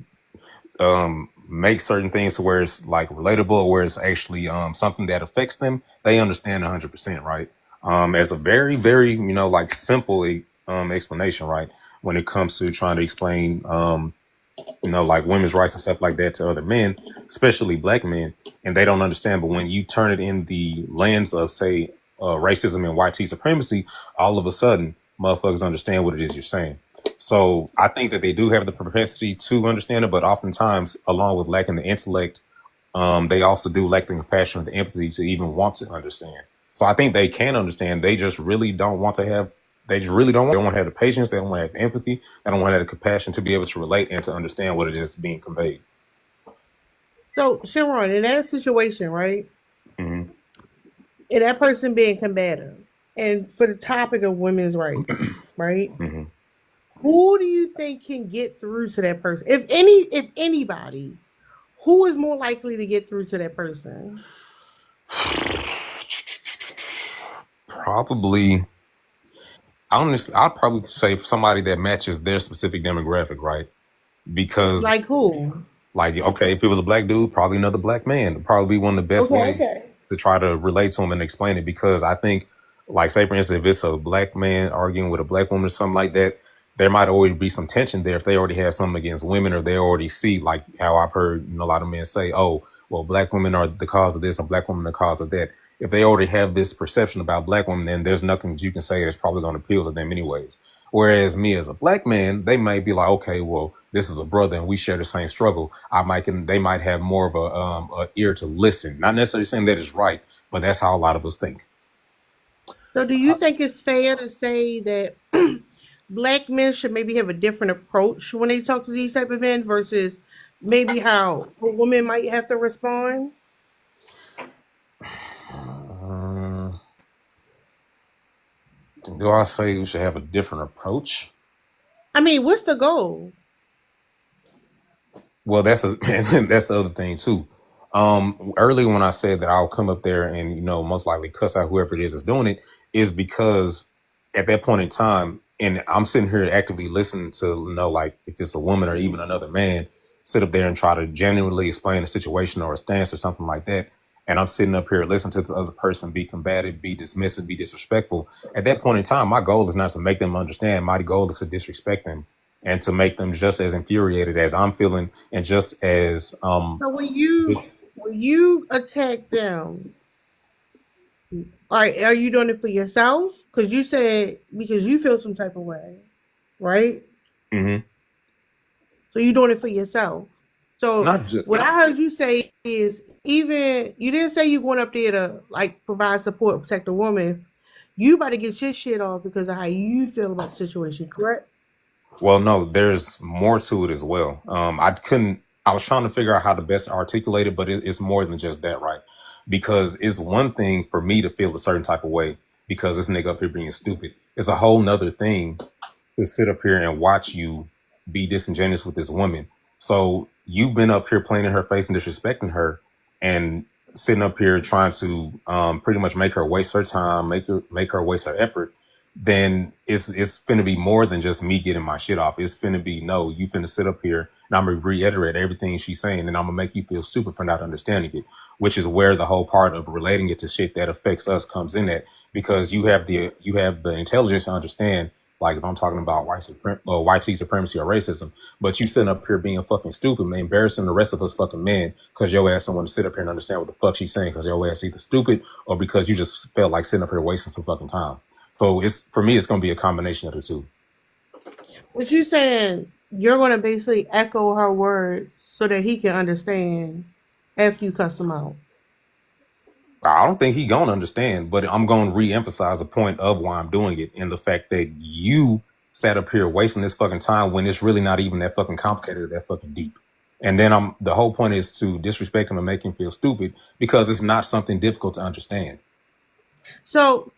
make certain things to where it's like relatable or where it's actually something that affects them, they understand 100%, right? As a very, very, like simple explanation, right? When it comes to trying to explain like women's rights and stuff like that to other men, especially black men, and they don't understand. But when you turn it in the lens of, say, racism and white supremacy, all of a sudden, motherfuckers understand what it is you're saying. So I think that they do have the propensity to understand it, but oftentimes, along with lacking the intellect, they also do lack the compassion and the empathy to even want to understand. So I think they can understand. They just really don't want to have. They just really don't want. They don't want to have the patience. They don't want to have empathy. They don't want to have the compassion to be able to relate and to understand what it is being conveyed. so Sharon, in that situation, right? Hmm. And that person being combative, and for the topic of women's rights, right? Hmm. Who do you think can get through to that person? If anybody, who is more likely to get through to that person? Probably, I'd probably say somebody that matches their specific demographic, right? Because, Like who? like, okay, if it was a black dude, probably another black man. It'd probably be one of the best Okay, ways okay. to try to relate to him and explain it. Because I think, like, say for instance, if it's a black man arguing with a black woman or something like that, there might already be some tension there if they already have something against women, or they already see, like how I've heard a lot of men say, "Oh, well, black women are the cause of this, and black women are the cause of that." If they already have this perception about black women, then there's nothing that you can say that's probably going to appeal to them anyways. Whereas me as a black man, they might be like, okay, well, this is a brother and we share the same struggle. They might have more of a ear to listen. Not necessarily saying that is right, but that's how a lot of us think. So, do you think it's fair to say that black men should maybe have a different approach when they talk to these type of men versus maybe how a woman might have to respond? Uh, do I say we should have a different approach? I mean, what's the goal? Well, that's that's the other thing too. Earlier when I said that I'll come up there and most likely cuss out whoever it is that's doing it, is because at that point in time, and I'm sitting here actively listening to like if it's a woman or even another man, sit up there and try to genuinely explain a situation or a stance or something like that. And I'm sitting up here listening to the other person be combative, be dismissive, be disrespectful. At that point in time, my goal is not to make them understand. My goal is to disrespect them and to make them just as infuriated as I'm feeling, and just as So, when you attack them, are you doing it for yourself? Because you said because you feel some type of way, right? Mhm. So you doing it for yourself. So Not just. what I heard you say is even you didn't say you going up there to like provide support, protect a woman. You about to get your shit off because of how you feel about the situation, correct? Well, no, there's more to it as well. I couldn't. I was trying to figure out how to best articulate it, but it's more than just that, right? Because it's one thing for me to feel a certain type of way because this nigga up here being stupid. It's a whole nother thing to sit up here and watch you be disingenuous with this woman. So you've been up here playing in her face and disrespecting her, and sitting up here trying to pretty much make her waste her time, make her waste her effort. Then it's finna be more than just me getting my shit off. It's finna be, no, you finna sit up here and I'm gonna reiterate everything she's saying, and I'm gonna make you feel stupid for not understanding it, which is where the whole part of relating it to shit that affects us comes in at, because you have the intelligence to understand, like if I'm talking about white supremacy or racism, but you sitting up here being fucking stupid, man, embarrassing the rest of us fucking men because your ass don't want to sit up here and understand what the fuck she's saying because your ass either stupid or because you just felt like sitting up here wasting some fucking time. So it's, for me, it's gonna be a combination of the two. What you saying? You're gonna basically echo her words so that he can understand after you cuss him out. I don't think he gonna understand, but I'm gonna re-emphasize the point of why I'm doing it, and the fact that you sat up here wasting this fucking time when it's really not even that fucking complicated or that fucking deep. And then the whole point is to disrespect him and make him feel stupid because it's not something difficult to understand. So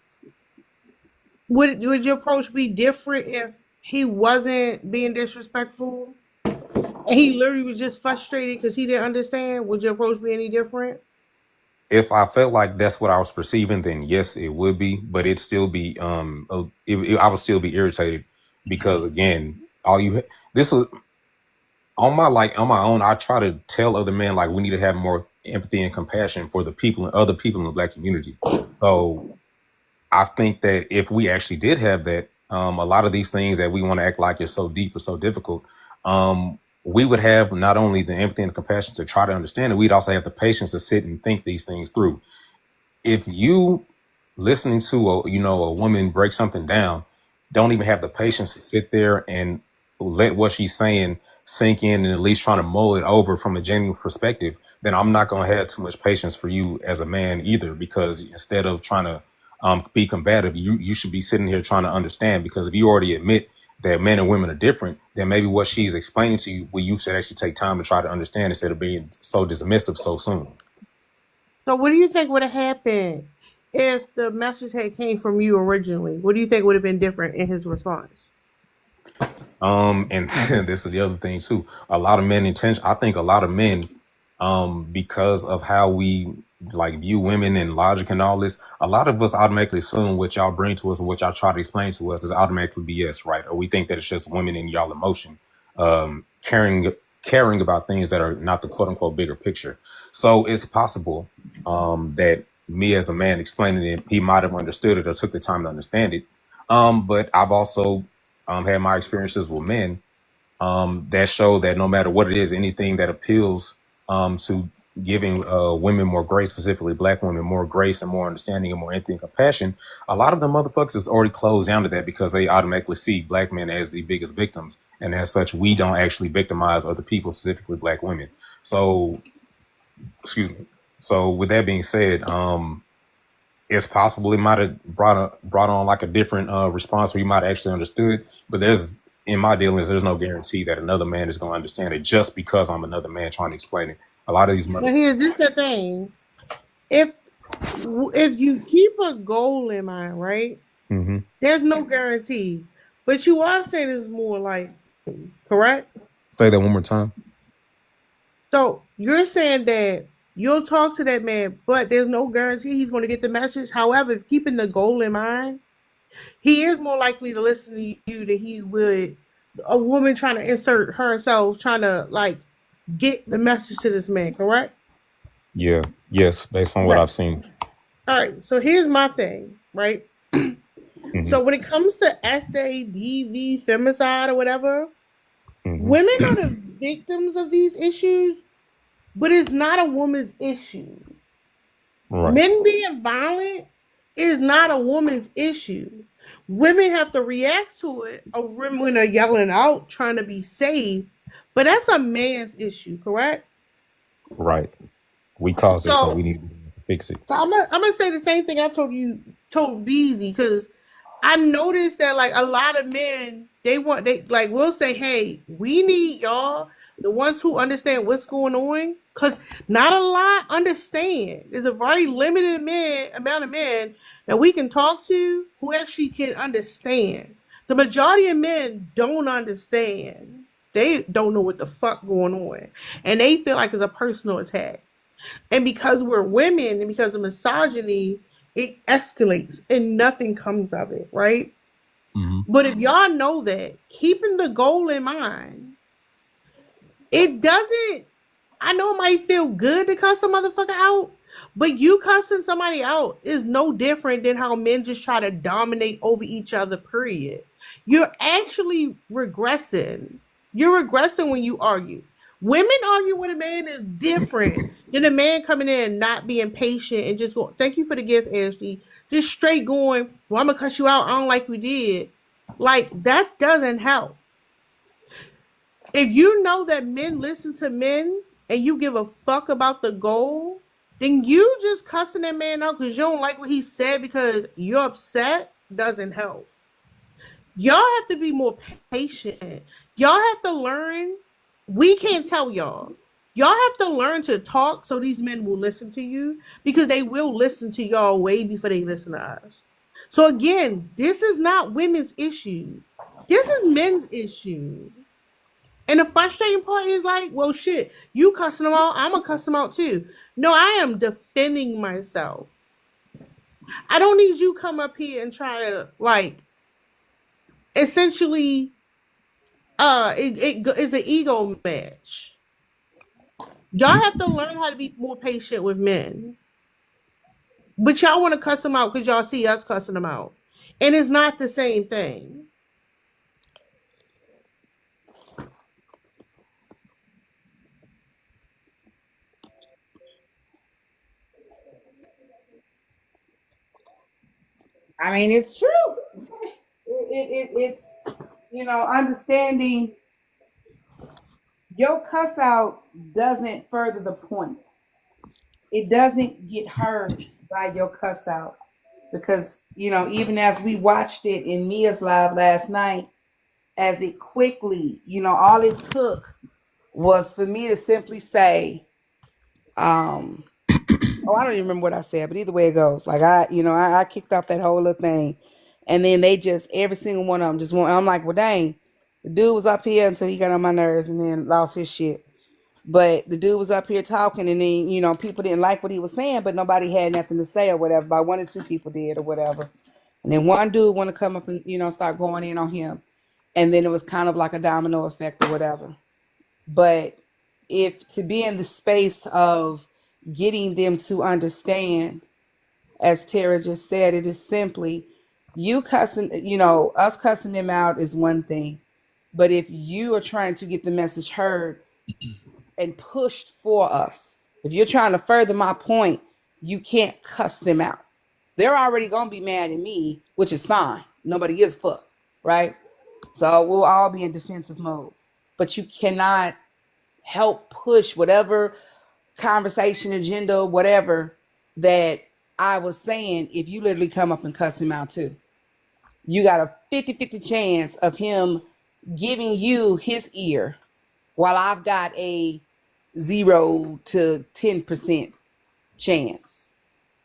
would your approach be different if he wasn't being disrespectful and he literally was just frustrated because he didn't understand? Would your approach be any different? If I felt like that's what I was perceiving, then yes, it would be, but it'd still be I would still be irritated because again, this is on my own. I try to tell other men like we need to have more empathy and compassion for the people and other people in the black community. So I think that if we actually did have that, a lot of these things that we want to act like is so deep or so difficult, we would have not only the empathy and the compassion to try to understand it, we'd also have the patience to sit and think these things through. If you listening to a woman break something down, don't even have the patience to sit there and let what she's saying sink in and at least trying to mull it over from a genuine perspective, then I'm not going to have too much patience for you as a man either, because instead of trying to be combative, you should be sitting here trying to understand, because if you already admit that men and women are different, then maybe what she's explaining to you, well, you should actually take time to try to understand instead of being so dismissive so soon. So what do you think would have happened if the message had came from you originally? What do you think would have been different in his response? And this is the other thing too. A lot of men I think a lot of men, because of how we like view women and logic and all this, a lot of us automatically assume what y'all bring to us or what y'all try to explain to us is automatically BS, right? Or we think that it's just women in y'all emotion, caring about things that are not the quote unquote bigger picture. So it's possible that me as a man explaining it, he might have understood it or took the time to understand it. But I've also had my experiences with men that show that no matter what it is, anything that appeals to giving women more grace, specifically black women, more grace and more understanding and more empathy and compassion, a lot of the motherfuckers is already closed down to that because they automatically see black men as the biggest victims. And as such, we don't actually victimize other people, specifically black women. So, excuse me. So with that being said, it's possible it might have brought on like a different response where you might have actually understood. But in my dealings, there's no guarantee that another man is going to understand it just because I'm another man trying to explain it. A lot of these But here's this the thing: if you keep a goal in mind, right? mm-hmm. There's no guarantee, but you are saying it's more like correct. Say that one more time. So you're saying that you'll talk to that man, but there's no guarantee he's going to get the message. However, if keeping the goal in mind, he is more likely to listen to you than he would a woman trying to insert herself, trying to like get the message to this man. Correct? Yeah. Yes. Based on what Right. I've seen. All right. So here's my thing. Right. Mm-hmm. So when it comes to SADV, femicide, or whatever, Mm-hmm. women are the victims of these issues, but it's not a woman's issue. Right. Men being violent is not a woman's issue. Women have to react to it, or women are yelling out trying to be safe, but that's a man's issue, correct? Right. We caused it, so So, we need to fix it. so I'm gonna say the same thing I told Beezy, because I noticed that like a lot of men they like will say, hey, we need y'all, the ones who understand what's going on, because not a lot understand. There's a very limited amount of men that we can talk to who actually can understand. The majority of men don't understand. They don't know what the fuck going on, and they feel like it's a personal attack. And because we're women and because of misogyny, it escalates and nothing comes of it, right? Mm-hmm. But if y'all know that, keeping the goal in mind, it doesn't, I know it might feel good to cuss a motherfucker out, but you cussing somebody out is no different than how men just try to dominate over each other, period. You're actually regressing. You're regressing when you argue. Women argue with a man is different than a man coming in and not being patient and just going, thank you for the gift, Ashley. Just straight going, well, I'm going to cuss you out. I don't like you did. Like, that doesn't help. If you know that men listen to men and you give a fuck about the goal, then you just cussing that man out because you don't like what he said because you're upset doesn't help. Y'all have to be more patient. Y'all have to learn. We can't tell y'all. Y'all have to learn to talk so these men will listen to you, because they will listen to y'all way before they listen to us. So again, this is not women's issue. This is men's issue. And the frustrating part is like, well, shit, you cussing them out, I'm gonna cuss them out too. No, I am defending myself. I don't need you come up here and try to like essentially it's an ego match. Y'all have to learn how to be more patient with men. But y'all want to cuss them out because y'all see us cussing them out. And it's not the same thing. I mean, it's true. It's understanding your cuss out doesn't further the point. It doesn't get her by your cuss out, because even as we watched it in Mia's live last night, as it quickly, all it took was for me to simply say, oh, I don't even remember what I said, but either way it goes, like I kicked off that whole little thing, and then they just every single one of them just want. I'm like, well, dang, The dude was up here until he got on my nerves and then lost his shit. But the dude was up here talking, and then people didn't like what he was saying, but nobody had nothing to say or whatever. About one or two people did or whatever. And then one dude want to come up and start going in on him, and then it was kind of like a domino effect or whatever. But if to be in the space of getting them to understand, as Tara just said, it is simply you cussing, us cussing them out is one thing. But if you are trying to get the message heard and pushed for us, if you're trying to further my point, you can't cuss them out. They're already going to be mad at me, which is fine. Nobody gives a fuck, right? So we'll all be in defensive mode. But you cannot help push whatever conversation, agenda, whatever that I was saying if you literally come up and cuss him out too. You got a 50-50 chance of him giving you his ear while I've got a 0 to 10% chance.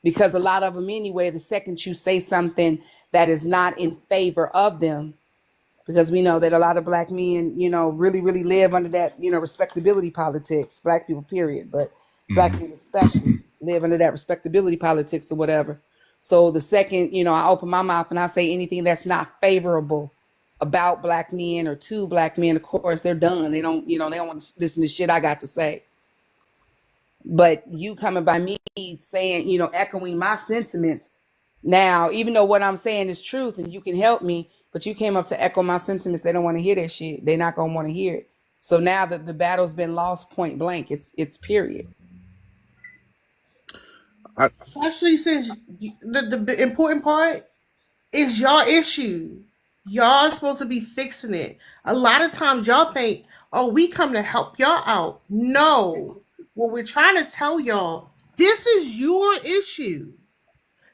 Because a lot of them anyway, the second you say something that is not in favor of them, because we know that a lot of black men, really, really live under that, respectability politics, black people, period, but black people especially live under that respectability politics or whatever. So the second, I open my mouth and I say anything that's not favorable about black men or to black men, of course, they're done. They don't, they don't want to listen to shit I got to say. But you coming by me saying, echoing my sentiments. Now, even though what I'm saying is truth and you can help me, but you came up to echo my sentiments, they don't want to hear that shit. They're not going to want to hear it. So now that the battle's been lost point blank, it's period. Especially since the important part is y'all issue. Y'all supposed to be fixing it. A lot of times y'all think, oh, we come to help y'all out. No. What we're trying to tell y'all, this is your issue.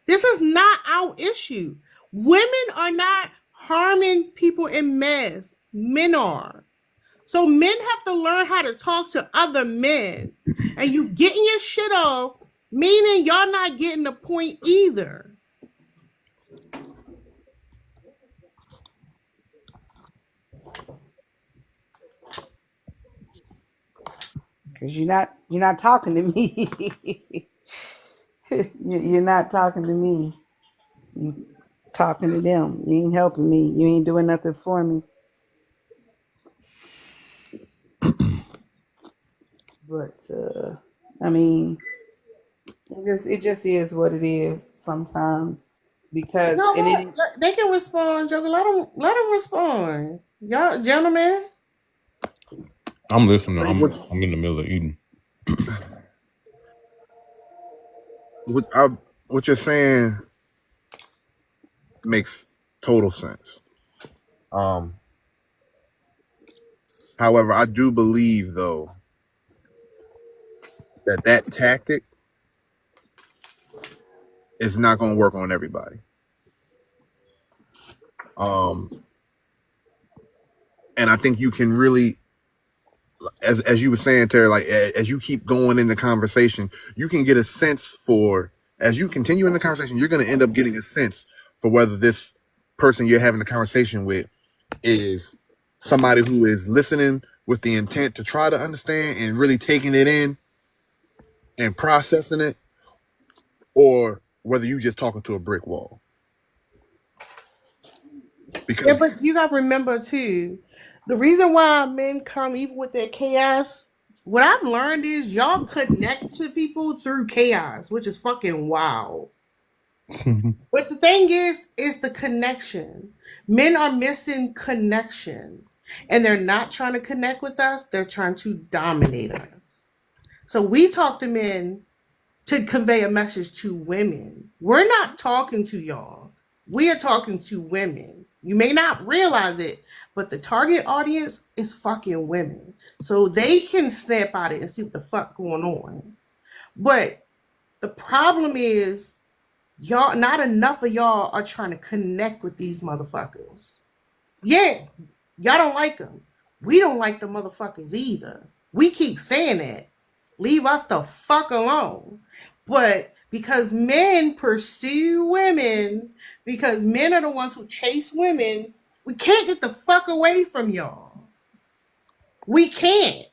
This is not our issue. Women are not harming people in mass. Men are. So men have to learn how to talk to other men. And you getting your shit off, meaning y'all not getting the point either. Because you're not talking to me. You're not talking to me. You're talking to them. You ain't helping me. You ain't doing nothing for me. But I mean, it just is what it is sometimes. Because You know what? They can respond, Joker. Let them respond. Y'all, gentlemen. I'm listening. I'm in the middle of eating. What you're saying makes total sense. However, I do believe though that tactic is not going to work on everybody. And I think you can really, as you were saying, Terry, like as you keep going in the conversation, you can get a sense for, as you continue in the conversation, you're going to end up getting a sense for whether this person you're having the conversation with is somebody who is listening with the intent to try to understand and really taking it in and processing it, or whether you just talking to a brick wall. Because Yeah, but you gotta remember too, the reason why men come even with their chaos, what I've learned is y'all connect to people through chaos, which is fucking wild. But the thing is the connection. Men are missing connection. And they're not trying to connect with us, they're trying to dominate us. So we talk to men to convey a message to women. We're not talking to y'all. We are talking to women. You may not realize it, but the target audience is fucking women. So they can snap out it and see what the fuck going on. But the problem is y'all, not enough of y'all are trying to connect with these motherfuckers. Yeah, y'all don't like them. We don't like the motherfuckers either. We keep saying that. Leave us the fuck alone. But because men pursue women, because men are the ones who chase women, We can't get the fuck away from y'all. We can't.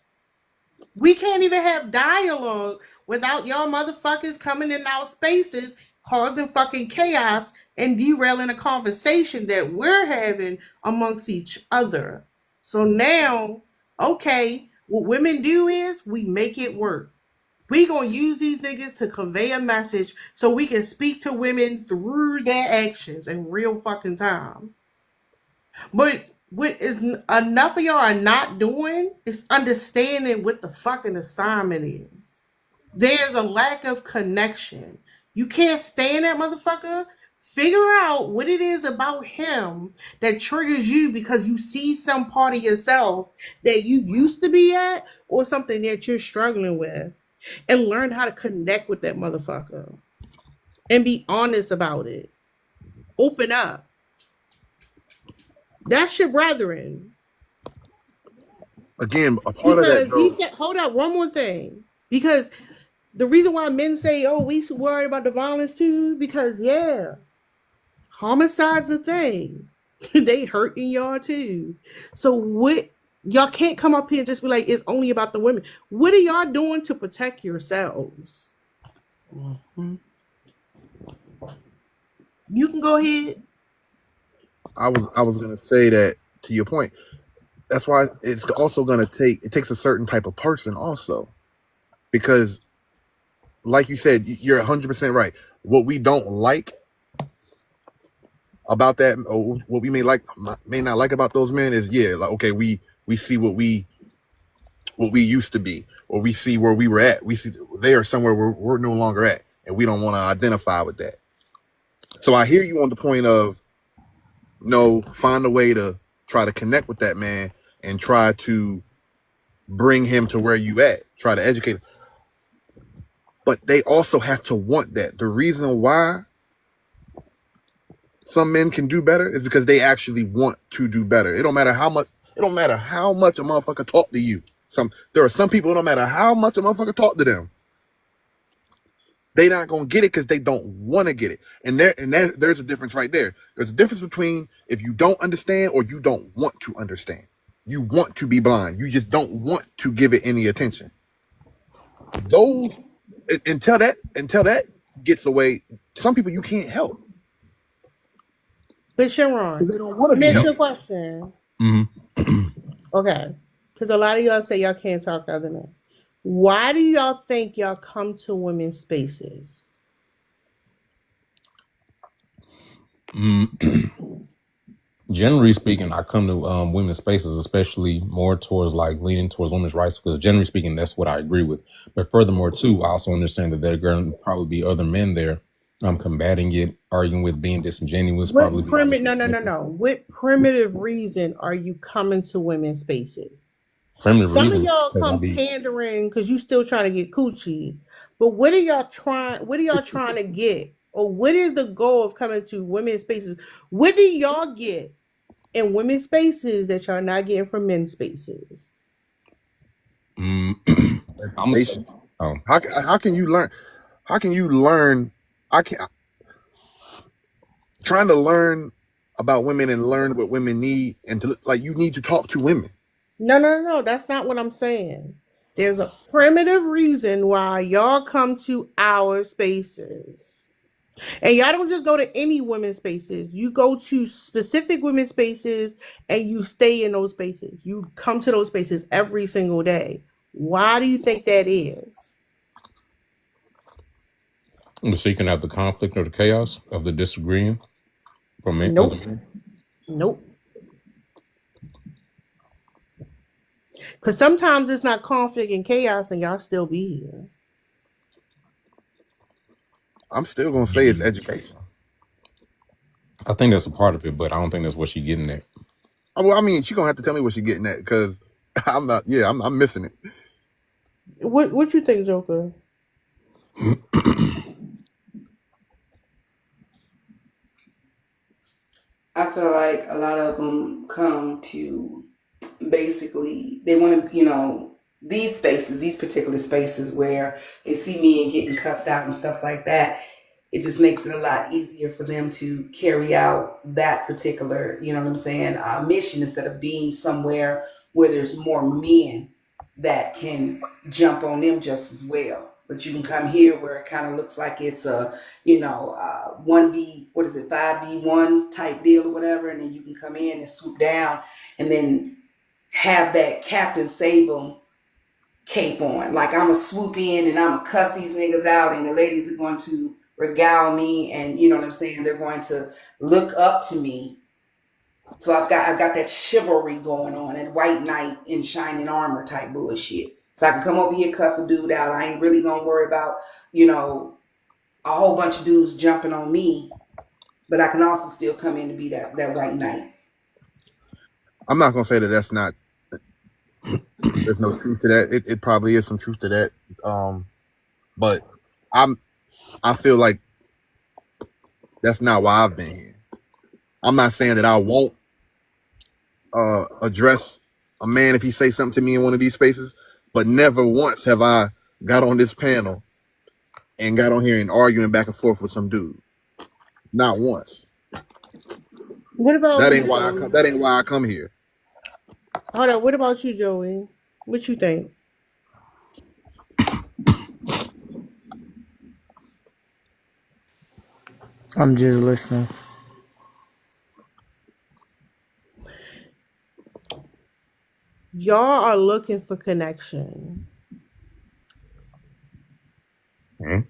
We can't even have dialogue without y'all motherfuckers coming in our spaces, causing fucking chaos and derailing a conversation that we're having amongst each other. So now, okay, what women do is we make it work. We gonna use these niggas to convey a message so we can speak to women through their actions in real fucking time. But what is enough of y'all are not doing is understanding what the fucking assignment is. There's a lack of connection. You can't stand that motherfucker. Figure out what it is about him that triggers you because you see some part of yourself that you used to be at or something that you're struggling with, and learn how to connect with that motherfucker and be honest about it. Open up. That's your brethren. Again, a part of that Because though. hold up, one more thing. Because the reason why men say, "Oh, we worried about the violence too," because yeah, homicide's a thing. They hurting y'all too. So what? Y'all can't come up here and just be like, "It's only about the women." What are y'all doing to protect yourselves? Mm-hmm. You can go ahead. I was gonna say that to your point. That's why it's also gonna takes a certain type of person also, because like you said, you're 100% right. What we don't like about that, or what we may not like about those men is, yeah, like, okay, we see what we used to be, or we see where we were at. We see they are somewhere where we're no longer at, and we don't want to identify with that. So I hear you on the point of, no, find a way to try to connect with that man and try to bring him to where you at, try to educate him. But they also have to want that. The reason why some men can do better is because they actually want to do better. It don't matter how much a motherfucker talk to you. There are some people, it don't matter how much a motherfucker talk to them, they not gonna get it because they don't want to get it. And there's a difference right there. There's a difference between if you don't understand or you don't want to understand. You want to be blind. You just don't want to give it any attention. Those until that gets away, some people you can't help But because Sharon, they don't want to let me be ask you a helped. question. Mm-hmm. Okay. Because a lot of y'all say y'all can't talk to other men. Why do y'all think y'all come to women's spaces? Generally speaking, I come to women's spaces, especially more towards like leaning towards women's rights, because generally speaking, that's what I agree with. But furthermore, too, I also understand that there are going to probably be other men there combating it, arguing with, being disingenuous, probably What be primitive? obviously No, no, no, no. What primitive reason are you coming to women's spaces? primitive Some of reasons y'all because I come be pandering because you still trying to get coochie. But what are y'all trying? What are y'all trying to get? Or what is the goal of coming to women's spaces? What do y'all get in women's spaces that y'all not getting from men's spaces? I'm gonna say, Education. oh, How can you learn? How can you learn? I can Trying to learn about women and learn what women need, and to like, you need to talk to women. No, no, no, that's not what I'm saying. There's a primitive reason why y'all come to our spaces. And y'all don't just go to any women's spaces. You go to specific women's spaces and you stay in those spaces. You come to those spaces every single day. Why do you think that is? so you can have the conflict or the chaos of the disagreeing from other Nope. men. Nope. Because sometimes it's not conflict and chaos and y'all still be here. I'm still gonna say it's education. I think that's a part of it, but I don't think that's what she's getting at. Well, I mean, she's gonna have to tell me what she's getting at, because I'm not. Yeah, I'm missing it. What you think, Joker? I feel like a lot of them come to basically, they want to, these spaces, these particular spaces where they see men getting cussed out and stuff like that. it just makes it a lot easier for them to carry out that particular, you know what I'm saying, mission, instead of being somewhere where there's more men that can jump on them just as well. But you can come here where it kind of looks like it's a, 1v, what is it, 5v1 type deal or whatever. And then you can come in and swoop down and then have that Captain Sable cape on. Like, I'm going to swoop in and I'm going to cuss these niggas out, and the ladies are going to regale me, and you know what I'm saying, they're going to look up to me. So I've got that chivalry going on, and white knight in shining armor type bullshit. So I can come over here, cuss a dude out. I ain't really gonna worry about, a whole bunch of dudes jumping on me, but I can also still come in to be that white knight. I'm not gonna say that that's not. There's no truth to that. It probably is some truth to that. But I feel like that's not why I've been here. I'm not saying that I won't address a man if he say something to me in one of these spaces, but never once have I got on this panel and got on here and arguing back and forth with some dude. Not once. What about That you, ain't why Joey? that ain't why I come here. Hold on. What about you, Joey? What you think? I'm just listening. Y'all are looking for connection. You're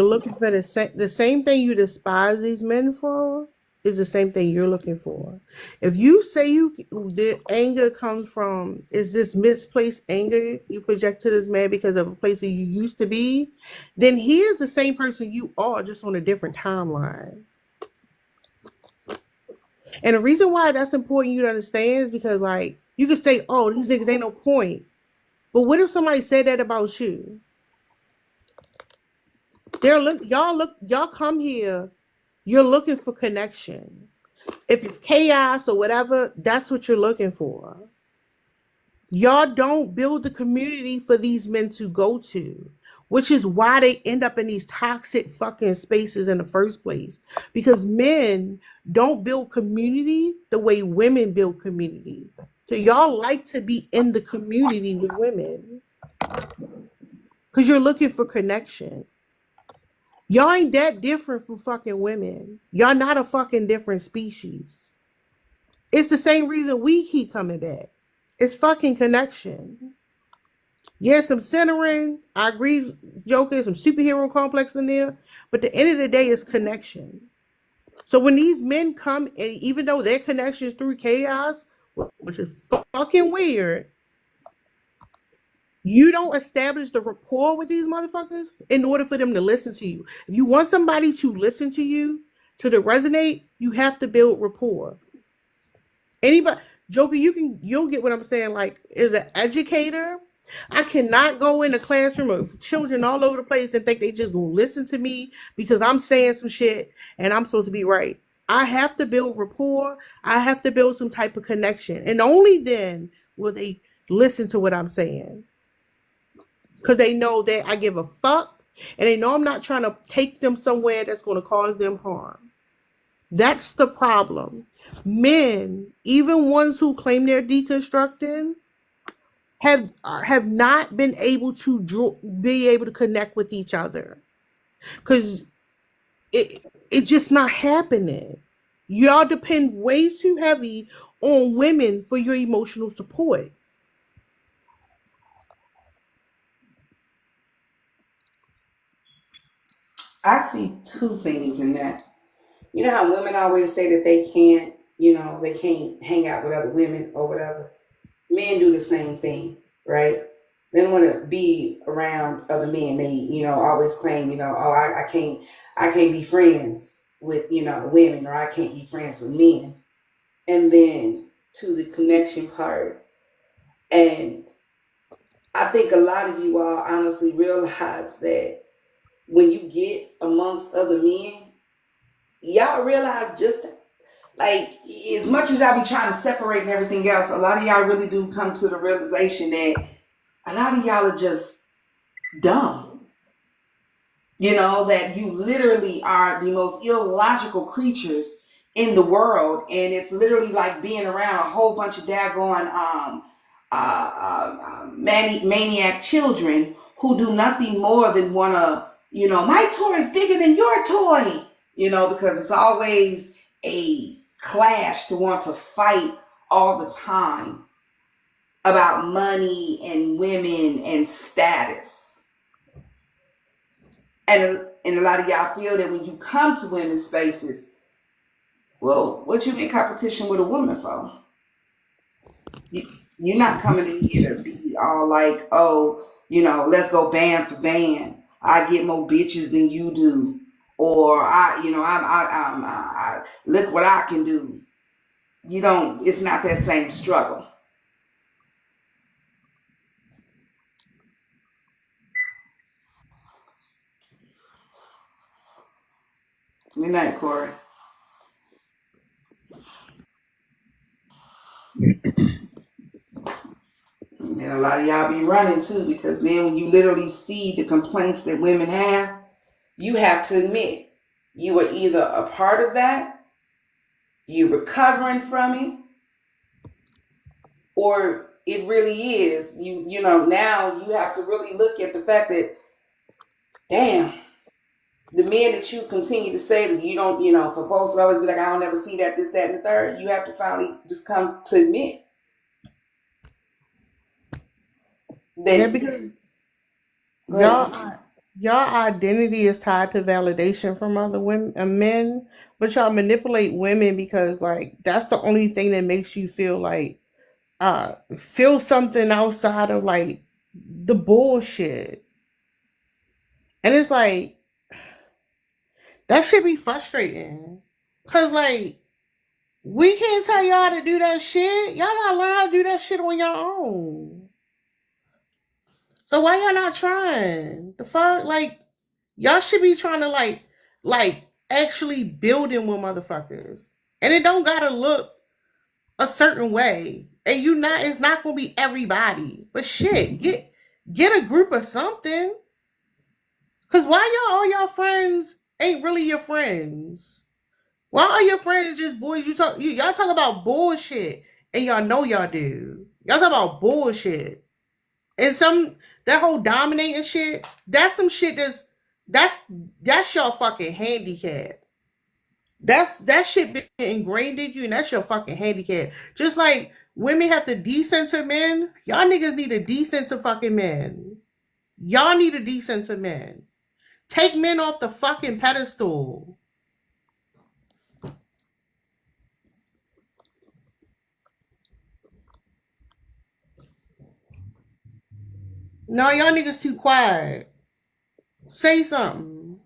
looking for the same thing you despise these men for is the same thing you're looking for. If you say the anger comes from is this misplaced anger you project to this man because of a place that you used to be, then he is the same person you are, just on a different timeline. And the reason why that's important you to understand is because, like, you could say, "Oh, these niggas ain't no point," but what if somebody said that about you? Y'all come here, you're looking for connection. If it's chaos or whatever, that's what you're looking for. Y'all don't build the community for these men to go to, which is why they end up in these toxic fucking spaces in the first place. Because men don't build community the way women build community. So y'all like to be in the community with women because you're looking for connection. Y'all ain't that different from fucking women. Y'all not a fucking different species. It's the same reason we keep coming back. It's fucking connection. Yeah, some centering. I agree, Joker, some superhero complex in there. But the end of the day, it's connection. So when these men come, and even though their connection is through chaos, which is fucking weird, you don't establish the rapport with these motherfuckers in order for them to listen to you. If you want somebody to listen to you, to resonate, you have to build rapport. Anybody, Joker, you'll get what I'm saying. Like, as an educator, I cannot go in a classroom of children all over the place and think they just gonna listen to me because I'm saying some shit and I'm supposed to be right. I have to build rapport. I have to build some type of connection, and only then will they listen to what I'm saying, because they know that I give a fuck, and they know I'm not trying to take them somewhere that's going to cause them harm. That's the problem. Men, even ones who claim they're deconstructing, have not been able to be able to connect with each other because it's just not happening. Y'all depend way too heavy on women for your emotional support. I see two things in that. You know how women always say that they can't hang out with other women or whatever? Men do the same thing, right? They don't want to be around other men. They, always claim, oh, I can't be friends with, women, or I can't be friends with men. And then to the connection part. And I think a lot of you all honestly realize that when you get amongst other men, y'all realize just like, as much as y'all be trying to separate and everything else, a lot of y'all really do come to the realization that a lot of y'all are just dumb. You know, that you literally are the most illogical creatures in the world, and it's literally like being around a whole bunch of daggone maniac children who do nothing more than want to, you know, my toy is bigger than your toy, you know, because it's always a clash to want to fight all the time about money and women and status. And a lot of y'all feel that when you come to women's spaces, well, what you in competition with a woman for? You're not coming in here to be all like, oh, you know, let's go band for band. I get more bitches than you do, or I, you know, I look what I can do. You don't. It's not that same struggle. Good night, Corey. And then a lot of y'all be running too, because then when you literally see the complaints that women have, you have to admit you are either a part of that, you're recovering from it, or it really is. You know, now you have to really look at the fact that, damn, the men that you continue to say that you don't, you know, for folks to always be like, I don't ever see that, this, that, and the third, you have to finally just come to admit that. Yeah, because Go ahead. y'all identity is tied to validation from other women, men, but y'all manipulate women because like that's the only thing that makes you feel like feel something outside of like the bullshit. And it's like that should be frustrating. Cause like we can't tell y'all to do that shit. Y'all gotta learn how to do that shit on your own. So why y'all not trying? The fuck? Like y'all should be trying to like actually building with motherfuckers. And it don't gotta look a certain way. And you not it's not gonna be everybody. But shit, get a group of something. Cause why y'all all y'all friends ain't really your friends? Why are your friends just boys? Y'all talk about bullshit, and y'all know y'all do. Y'all talk about bullshit, and that whole dominating shit. That's some shit that's that's your fucking handicap. That shit been ingrained in you, and that's your fucking handicap. Just like women have to decenter men, y'all niggas need a decenter fucking men. Y'all need a decenter men. Take men off the fucking pedestal. No, y'all niggas too quiet. Say something.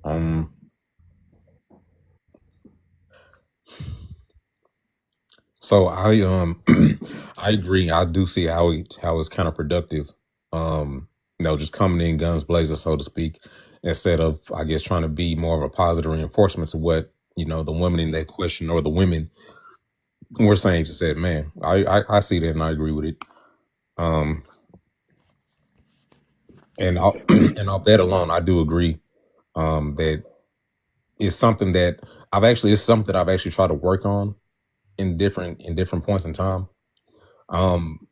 Um, so I agree. I do see how it's kind of productive. Just coming in guns blazing, so to speak, instead of I guess trying to be more of a positive reinforcement to what the women in that question or the women were saying. Just said, man, I see that and I agree with it. Um, and and off that alone, I do agree. That is something that it's something I've actually tried to work on in different points in time. Um,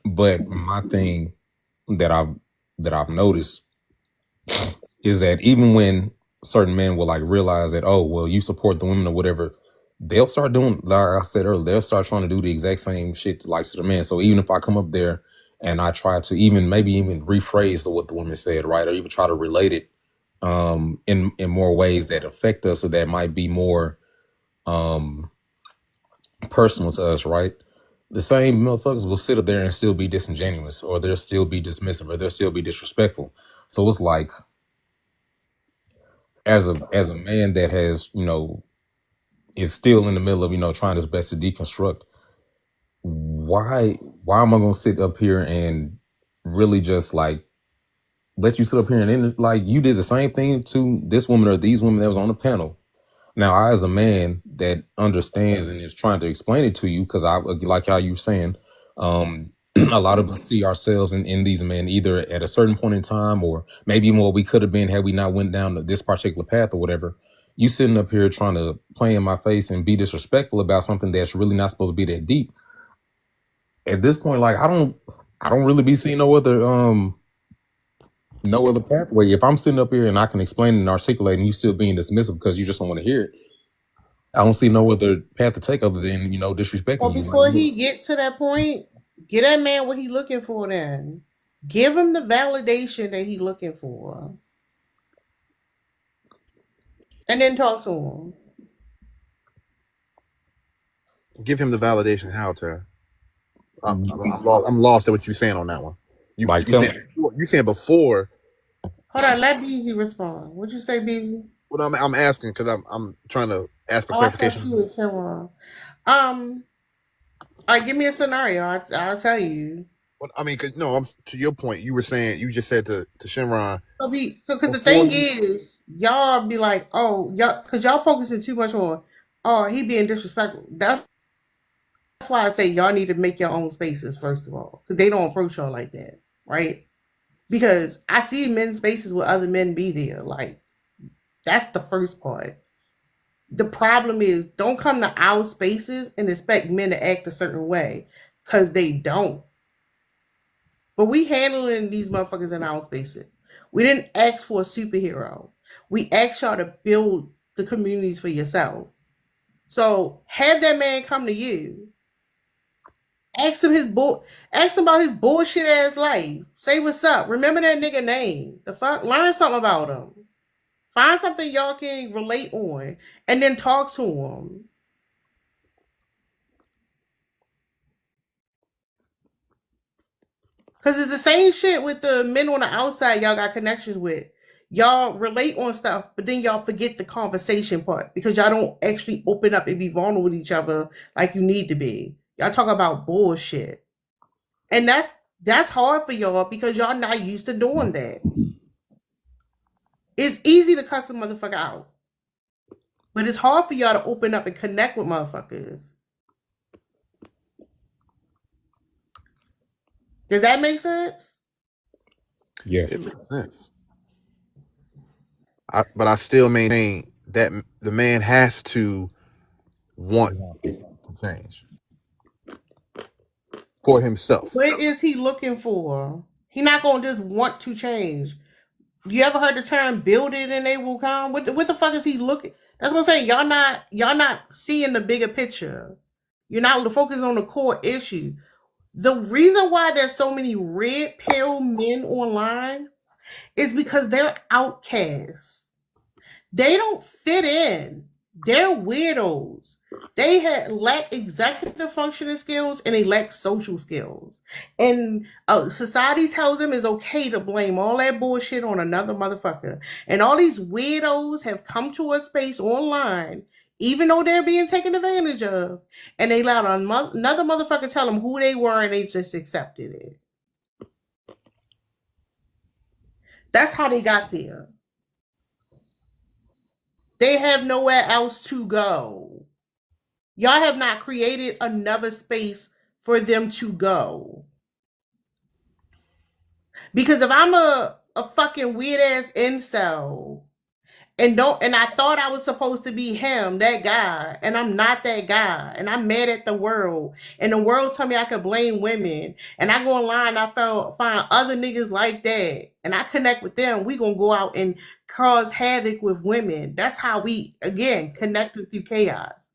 but my thing that I've noticed is that even when certain men will like realize that, oh well, you support the women or whatever, they'll start doing, like I said earlier, they'll start trying to do the exact same shit like to the man. So even if I come up there and I try to maybe even rephrase what the woman said, right, or even try to relate it in more ways that affect us or that might be more um personal to us, right? The same motherfuckers will sit up there and still be disingenuous, or they'll still be dismissive, or they'll still be disrespectful. So it's like, as a man that has, is still in the middle of, trying his best to deconstruct, why am I gonna sit up here and really just like let you sit up here and like you did the same thing to this woman or these women that was on the panel. Now, as a man that understands and is trying to explain it to you, because I like how you were saying, A lot of us see ourselves in these men either at a certain point in time or maybe even what we could have been had we not went down this particular path or whatever. You sitting up here trying to play in my face and be disrespectful about something that's really not supposed to be that deep. At this point, like I don't really be seeing no other pathway. If I'm sitting up here and I can explain and articulate and you still being dismissive because you just don't want to hear it, I don't see no other path to take other than, disrespecting Well, you. before Like, he gets to that point, get that man what he looking for then. Give him the validation that he looking for. And then talk to him. Give him the validation. How, Tara? I'm lost at what you're saying on that one. You saying before? Hold on, let Beezy respond. What'd you say, Beezy? What I'm asking because I'm trying to ask for I thought clarification. you was wrong. All right, give me a scenario. I'll tell you. Well, I mean, cause no, I'm to your point. You just said to Shinron. Because the thing is, y'all be like, oh, y'all, because y'all focusing too much on, oh, he being disrespectful. That's why I say y'all need to make your own spaces first of all, because they don't approach y'all like that, right? Because I see men's spaces where other men be there. Like, that's the first part. The problem is, don't come to our spaces and expect men to act a certain way, because they don't. But we handling these motherfuckers in our spaces. We didn't ask for a superhero. We asked y'all to build the communities for yourself. So have that man come to you. Ask him about his bullshit ass life. Say what's up. Remember that nigga name. The fuck? Learn something about him. Find something y'all can relate on, and then talk to him. Cause it's the same shit with the men on the outside y'all got connections with. Y'all relate on stuff, but then y'all forget the conversation part because y'all don't actually open up and be vulnerable with each other like you need to be. Y'all talk about bullshit. And that's hard for y'all because y'all not used to doing that. It's easy to cuss a motherfucker out. But it's hard for y'all to open up and connect with motherfuckers. Does that make sense? yes. It makes sense. But I still maintain that the man has to want it to change for himself. What is he looking for? He not gonna just want to change. You ever heard the term "build it and they will come"? What the fuck is he looking? That's what I'm saying. Y'all not seeing the bigger picture. You're not focused on the core issue. The reason why there's so many red pill men online is because they're outcasts. They don't fit in. They're weirdos. They lack executive functioning skills and they lack social skills. And society tells them it's okay to blame all that bullshit on another motherfucker. And all these weirdos have come to a space online, even though they're being taken advantage of, and they allowed another motherfucker tell them who they were and they just accepted it. That's how they got there. They have nowhere else to go. Y'all have not created another space for them to go. Because if I'm a fucking weird ass incel and I thought I was supposed to be him, that guy, and I'm not that guy, and I'm mad at the world, and the world tell me I could blame women, and I go online, I find other niggas like that, and I connect with them, we gonna go out and cause havoc with women. That's how we, again, connected through chaos.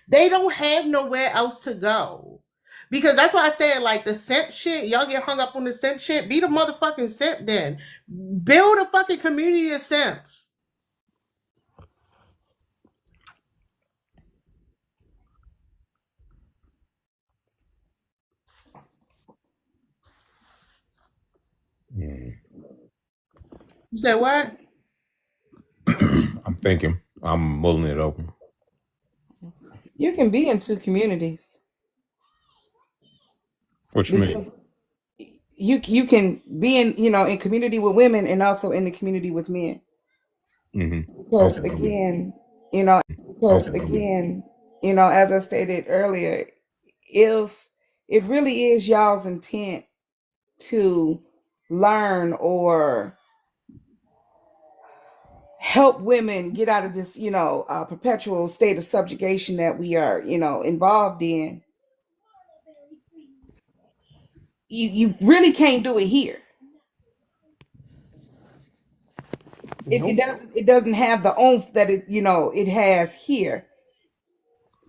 They don't have nowhere else to go. Because that's why I said, like, the simp shit, y'all get hung up on the simp shit, be the motherfucking simp then. Build a fucking community of simps. Mm. You said what? I'm thinking. I'm mulling it open. You can be in two communities. What you mean? You can be in community with women and also in the community with men. Because Okay. again, as I stated earlier, if it really is y'all's intent to learn or help women get out of this, perpetual state of subjugation that we are, involved in, you really can't do it here. Nope. It doesn't have the oomph that it has here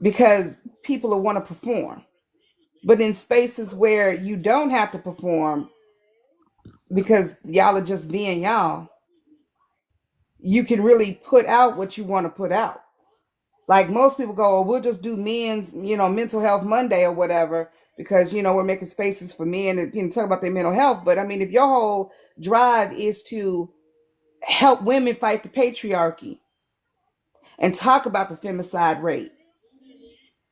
because people will want to perform. But in spaces where you don't have to perform because y'all are just being y'all, you can really put out what you want to put out. Like most people go, oh, we'll just do men's, mental health Monday or whatever, because, we're making spaces for men to talk about their mental health. But I mean, if your whole drive is to help women fight the patriarchy and talk about the femicide rate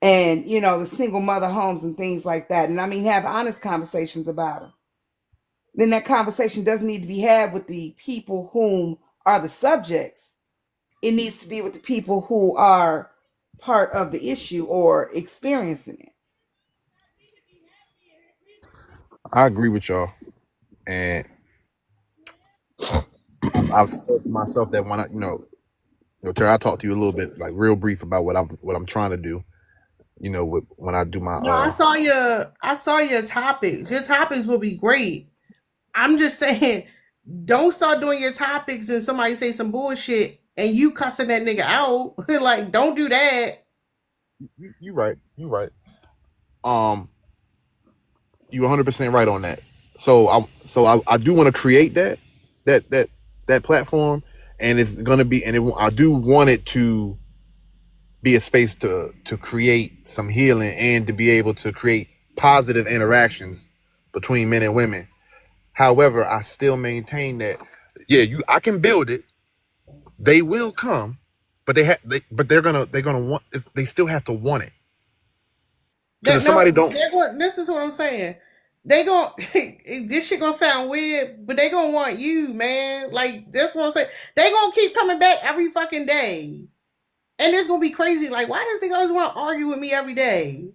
and, the single mother homes and things like that, and I mean, have honest conversations about them, then that conversation doesn't need to be had with the people whom are the subjects. It needs to be with the people who are part of the issue or experiencing it. I agree with y'all, and I've said to myself that when Terry, I talked to you a little bit, like real brief about what I'm trying to do. When I do my No, I saw your topics. Your topics will be great. I'm just saying, don't start doing your topics and somebody say some bullshit and you cussing that nigga out. Like, don't do that. you right, um, you 100% right on that. So I do want to create that that that platform, and it's gonna be, and I do want it to be a space to create some healing and to be able to create positive interactions between men and women. However, I still maintain that, yeah, I can build it. They will come, but they're gonna want. They still have to want it, because if That somebody no, don't, they're going. This is what I'm saying. They going this shit gonna sound weird, but they gonna want you, man. Like that's what I'm saying. They gonna keep coming back every fucking day, and it's gonna be crazy. Like, why does they always want to argue with me every day?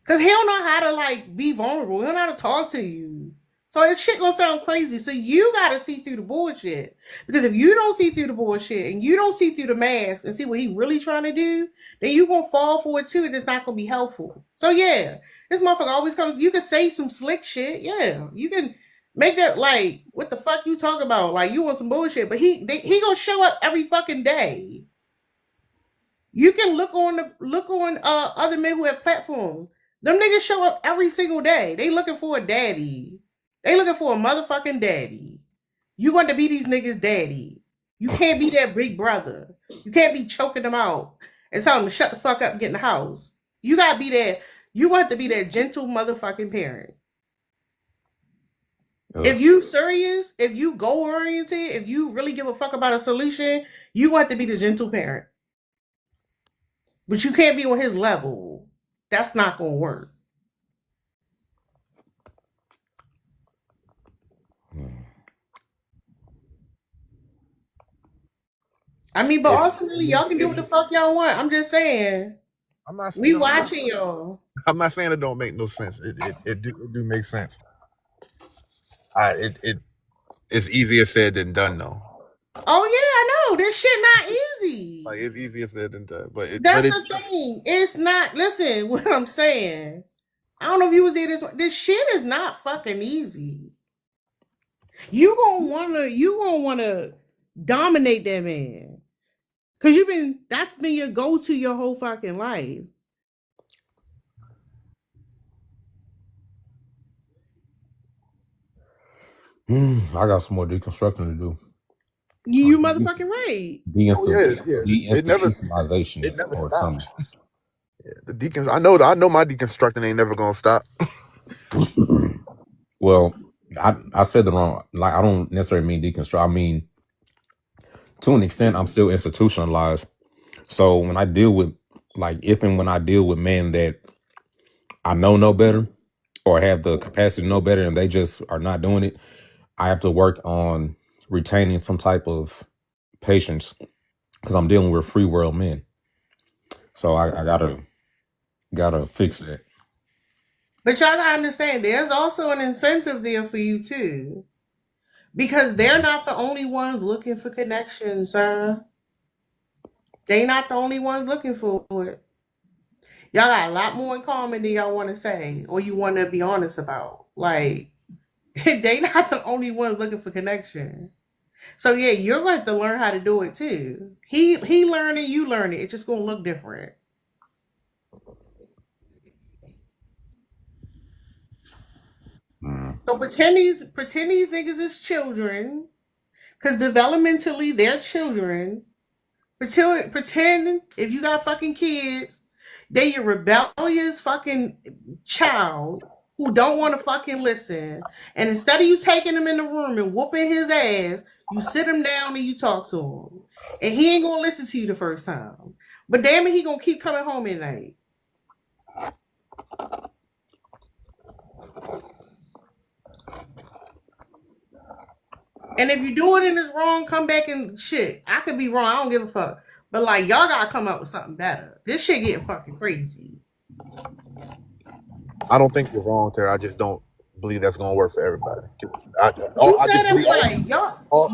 Cause he don't know how to like be vulnerable. He don't know how to talk to you. So his shit gonna sound crazy. So you gotta see through the bullshit. Because if you don't see through the bullshit and you don't see through the mask and see what he really trying to do, then you gonna fall for it too, and it's not gonna be helpful. So yeah, this motherfucker always comes. You can say some slick shit. Yeah, you can make that like what the fuck you talk about. Like you want some bullshit, but he gonna show up every fucking day. You can look on other men who have platforms. Them niggas show up every single day. They looking for a daddy. They looking for a motherfucking daddy. You want to be these niggas' daddy. You can't be their big brother. You can't be choking them out and telling them to shut the fuck up and get in the house. You gotta be there. You want to be that gentle motherfucking parent. If you serious, if you goal oriented, if you really give a fuck about a solution, you want to be the gentle parent. But you can't be on his level. That's not gonna work. I mean, but if, ultimately, y'all can do what the fuck y'all want. I'm just saying, I'm not, we watching y'all. I'm not saying it don't make no sense. It do make sense. It's easier said than done though. Oh yeah, I know this shit not easy. Like it's easier said than done, but That's the thing. It's not. Listen, what I'm saying. I don't know if you was there. This shit is not fucking easy. You gonna wanna dominate that man. Cause that's been your go-to your whole fucking life. I got some more deconstructing to do. You motherfucking right. oh yeah, yeah. Deinstitutionalization It never or something. stops. Yeah, the deacons, I know my deconstructing ain't never gonna stop. Well, I said the wrong. Like I don't necessarily mean deconstruct. I mean, to an extent, I'm still institutionalized. So when I deal with, like, if and when I deal with men that I know better or have the capacity to know better, and they just are not doing it, I have to work on retaining some type of patience because I'm dealing with free world men. So I gotta fix that. But y'all gotta understand, there's also an incentive there for you too. Because they're not the only ones looking for connection, sir. They not the only ones looking for it. Y'all got a lot more in common than y'all want to say or you want to be honest about. Like, they not the only ones looking for connection. So yeah, you're going to have to learn how to do it too. He learning, you learn it. It's just going to look different. So pretend these niggas is children, because developmentally they're children. Pretend if you got fucking kids, they your rebellious fucking child who don't want to fucking listen. And instead of you taking him in the room and whooping his ass, you sit him down and you talk to him. And he ain't gonna listen to you the first time. But damn it, he gonna keep coming home at night. And if you do it and it's wrong, come back and shit. I could be wrong. I don't give a fuck. But like y'all gotta come up with something better. This shit getting fucking crazy. I don't think you're wrong, Tara. I just don't believe that's gonna work for everybody. Who I said just believe everybody? Y'all all, so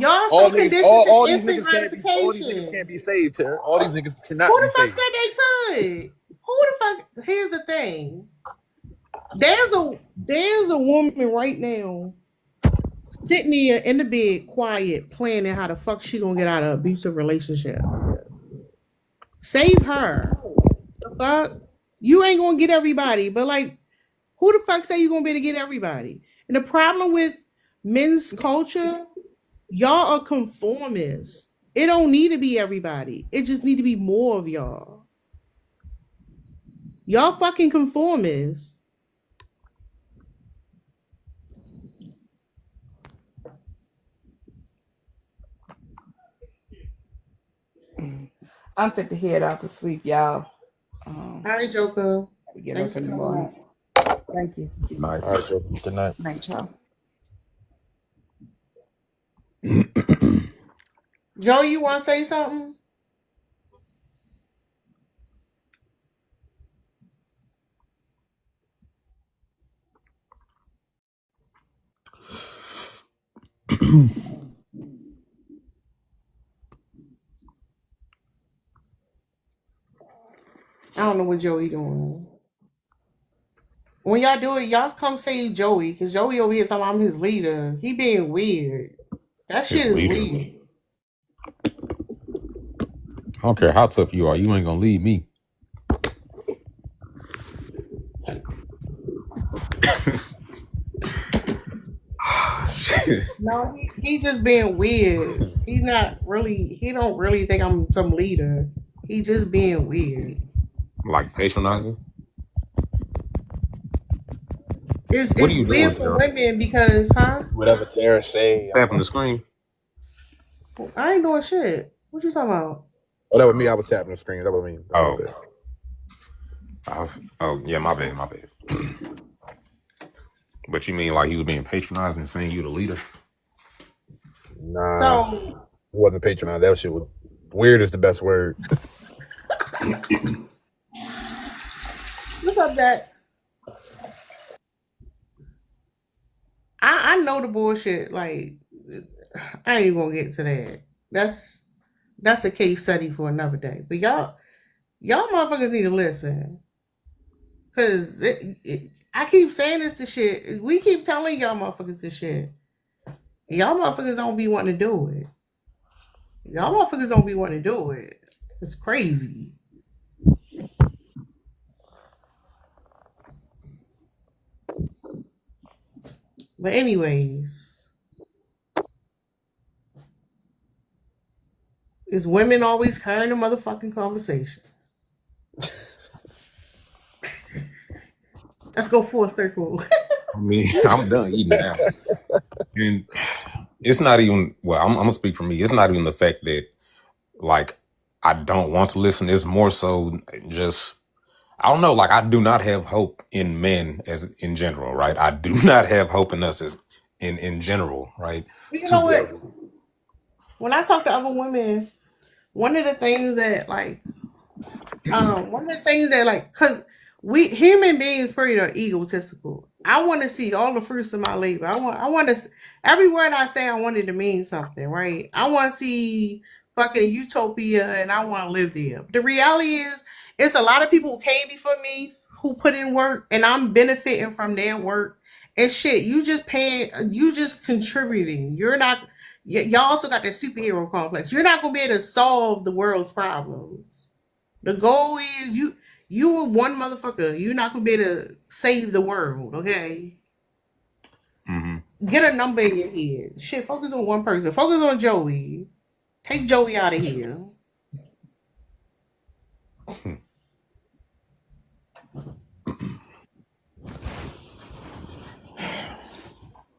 niggas, conditioned to all these instant niggas can't be gratification. saved, Tara. All these niggas cannot Who be the fuck saved. said they could? Who the fuck? Here's the thing. There's a woman right now sitting here in the bed, quiet, planning how the fuck she gonna get out of an abusive relationship. Save her. The fuck? You ain't gonna get everybody, but like, who the fuck say you gonna be able to get everybody? And the problem with men's culture, y'all are conformists. It don't need to be everybody. It just need to be more of y'all. Y'all fucking conformists. I'm fit to head out to sleep, y'all. All right, Joker. Get Thanks up in for the coming. morning. Thank you. Night. All right, Joe. Good night. Night, y'all. Joe, you want to say something? I don't know what Joey doing. When y'all do it, y'all come say Joey, because Joey over here talking about I'm his leader. He being weird. That His shit is leader. weird. I don't care how tough you are. You ain't gonna lead me. No, he just being weird. He's not really. He don't really think I'm some leader. He just being weird. Like patronizing. What are It's you weird doing, for Tara? women because, huh? Whatever Tara say. Tapping the screen. I ain't doing shit. What you talking about? Oh, that was me. I was tapping the screen. That was me. Oh. Oh yeah, my bad. But you mean like he was being patronizing and saying you the leader? Nah, So it wasn't patronizing. That shit was weird. Is the best word. what's up, Jack? I know the bullshit. Like, I ain't even gonna get to that. That's a case study for another day. But y'all motherfuckers need to listen, cause I keep saying this to shit. We keep telling y'all motherfuckers this shit. Y'all motherfuckers don't be wanting to do it. Y'all motherfuckers don't be wanting to do it. It's crazy. But anyways, is women always carrying the motherfucking conversation? Let's go full circle. I mean, I'm done eating now. And it's not even, well, I'm gonna speak for me. It's not even the fact that like I don't want to listen. It's more so just I don't know, like I do not have hope in men as in general, right? I do not have hope in us as in general, right? You To know be what? able When I talk to other women, one of the things that like, cause we human beings pretty egotistical. I want to see all the fruits of my labor. I want to every word I say. I want it to mean something, right? I want to see fucking utopia, and I want to live there. The reality is, it's a lot of people who came before me who put in work, and I'm benefiting from their work. And shit, you just paying, you just contributing. You're not. Y'all also got that superhero complex. You're not gonna be able to solve the world's problems. The goal is you are one motherfucker. You're not gonna be able to save the world, okay? Mm-hmm. Get a number in your head. Shit, focus on one person. Focus on Joey. Take Joey out of here.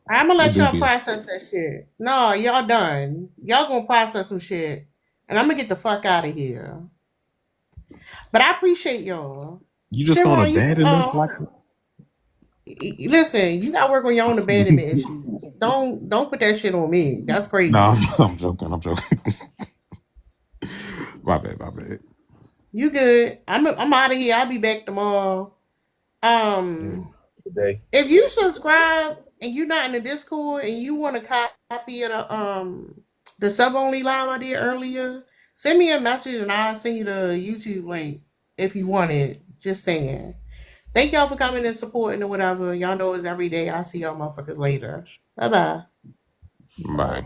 I'm gonna let y'all Dubious. process that shit. No, y'all done. Y'all gonna process some shit, and I'm gonna get the fuck out of here. But I appreciate y'all. You just gonna Chevron, you abandon us like listen. You got to work on your own abandonment issues. Don't put that shit on me. That's No, crazy. I'm joking. I'm joking. My bad. My bad. You good? I'm out of here. I'll be back tomorrow. Um, Good day. if you subscribe and you're not in the Discord and you want a copy of the sub only live I did earlier, send me a message and I'll send you the YouTube link if you want it. Just saying. Thank y'all for coming and supporting or whatever. Y'all know it's every day. I'll see y'all motherfuckers later. Bye bye. Bye.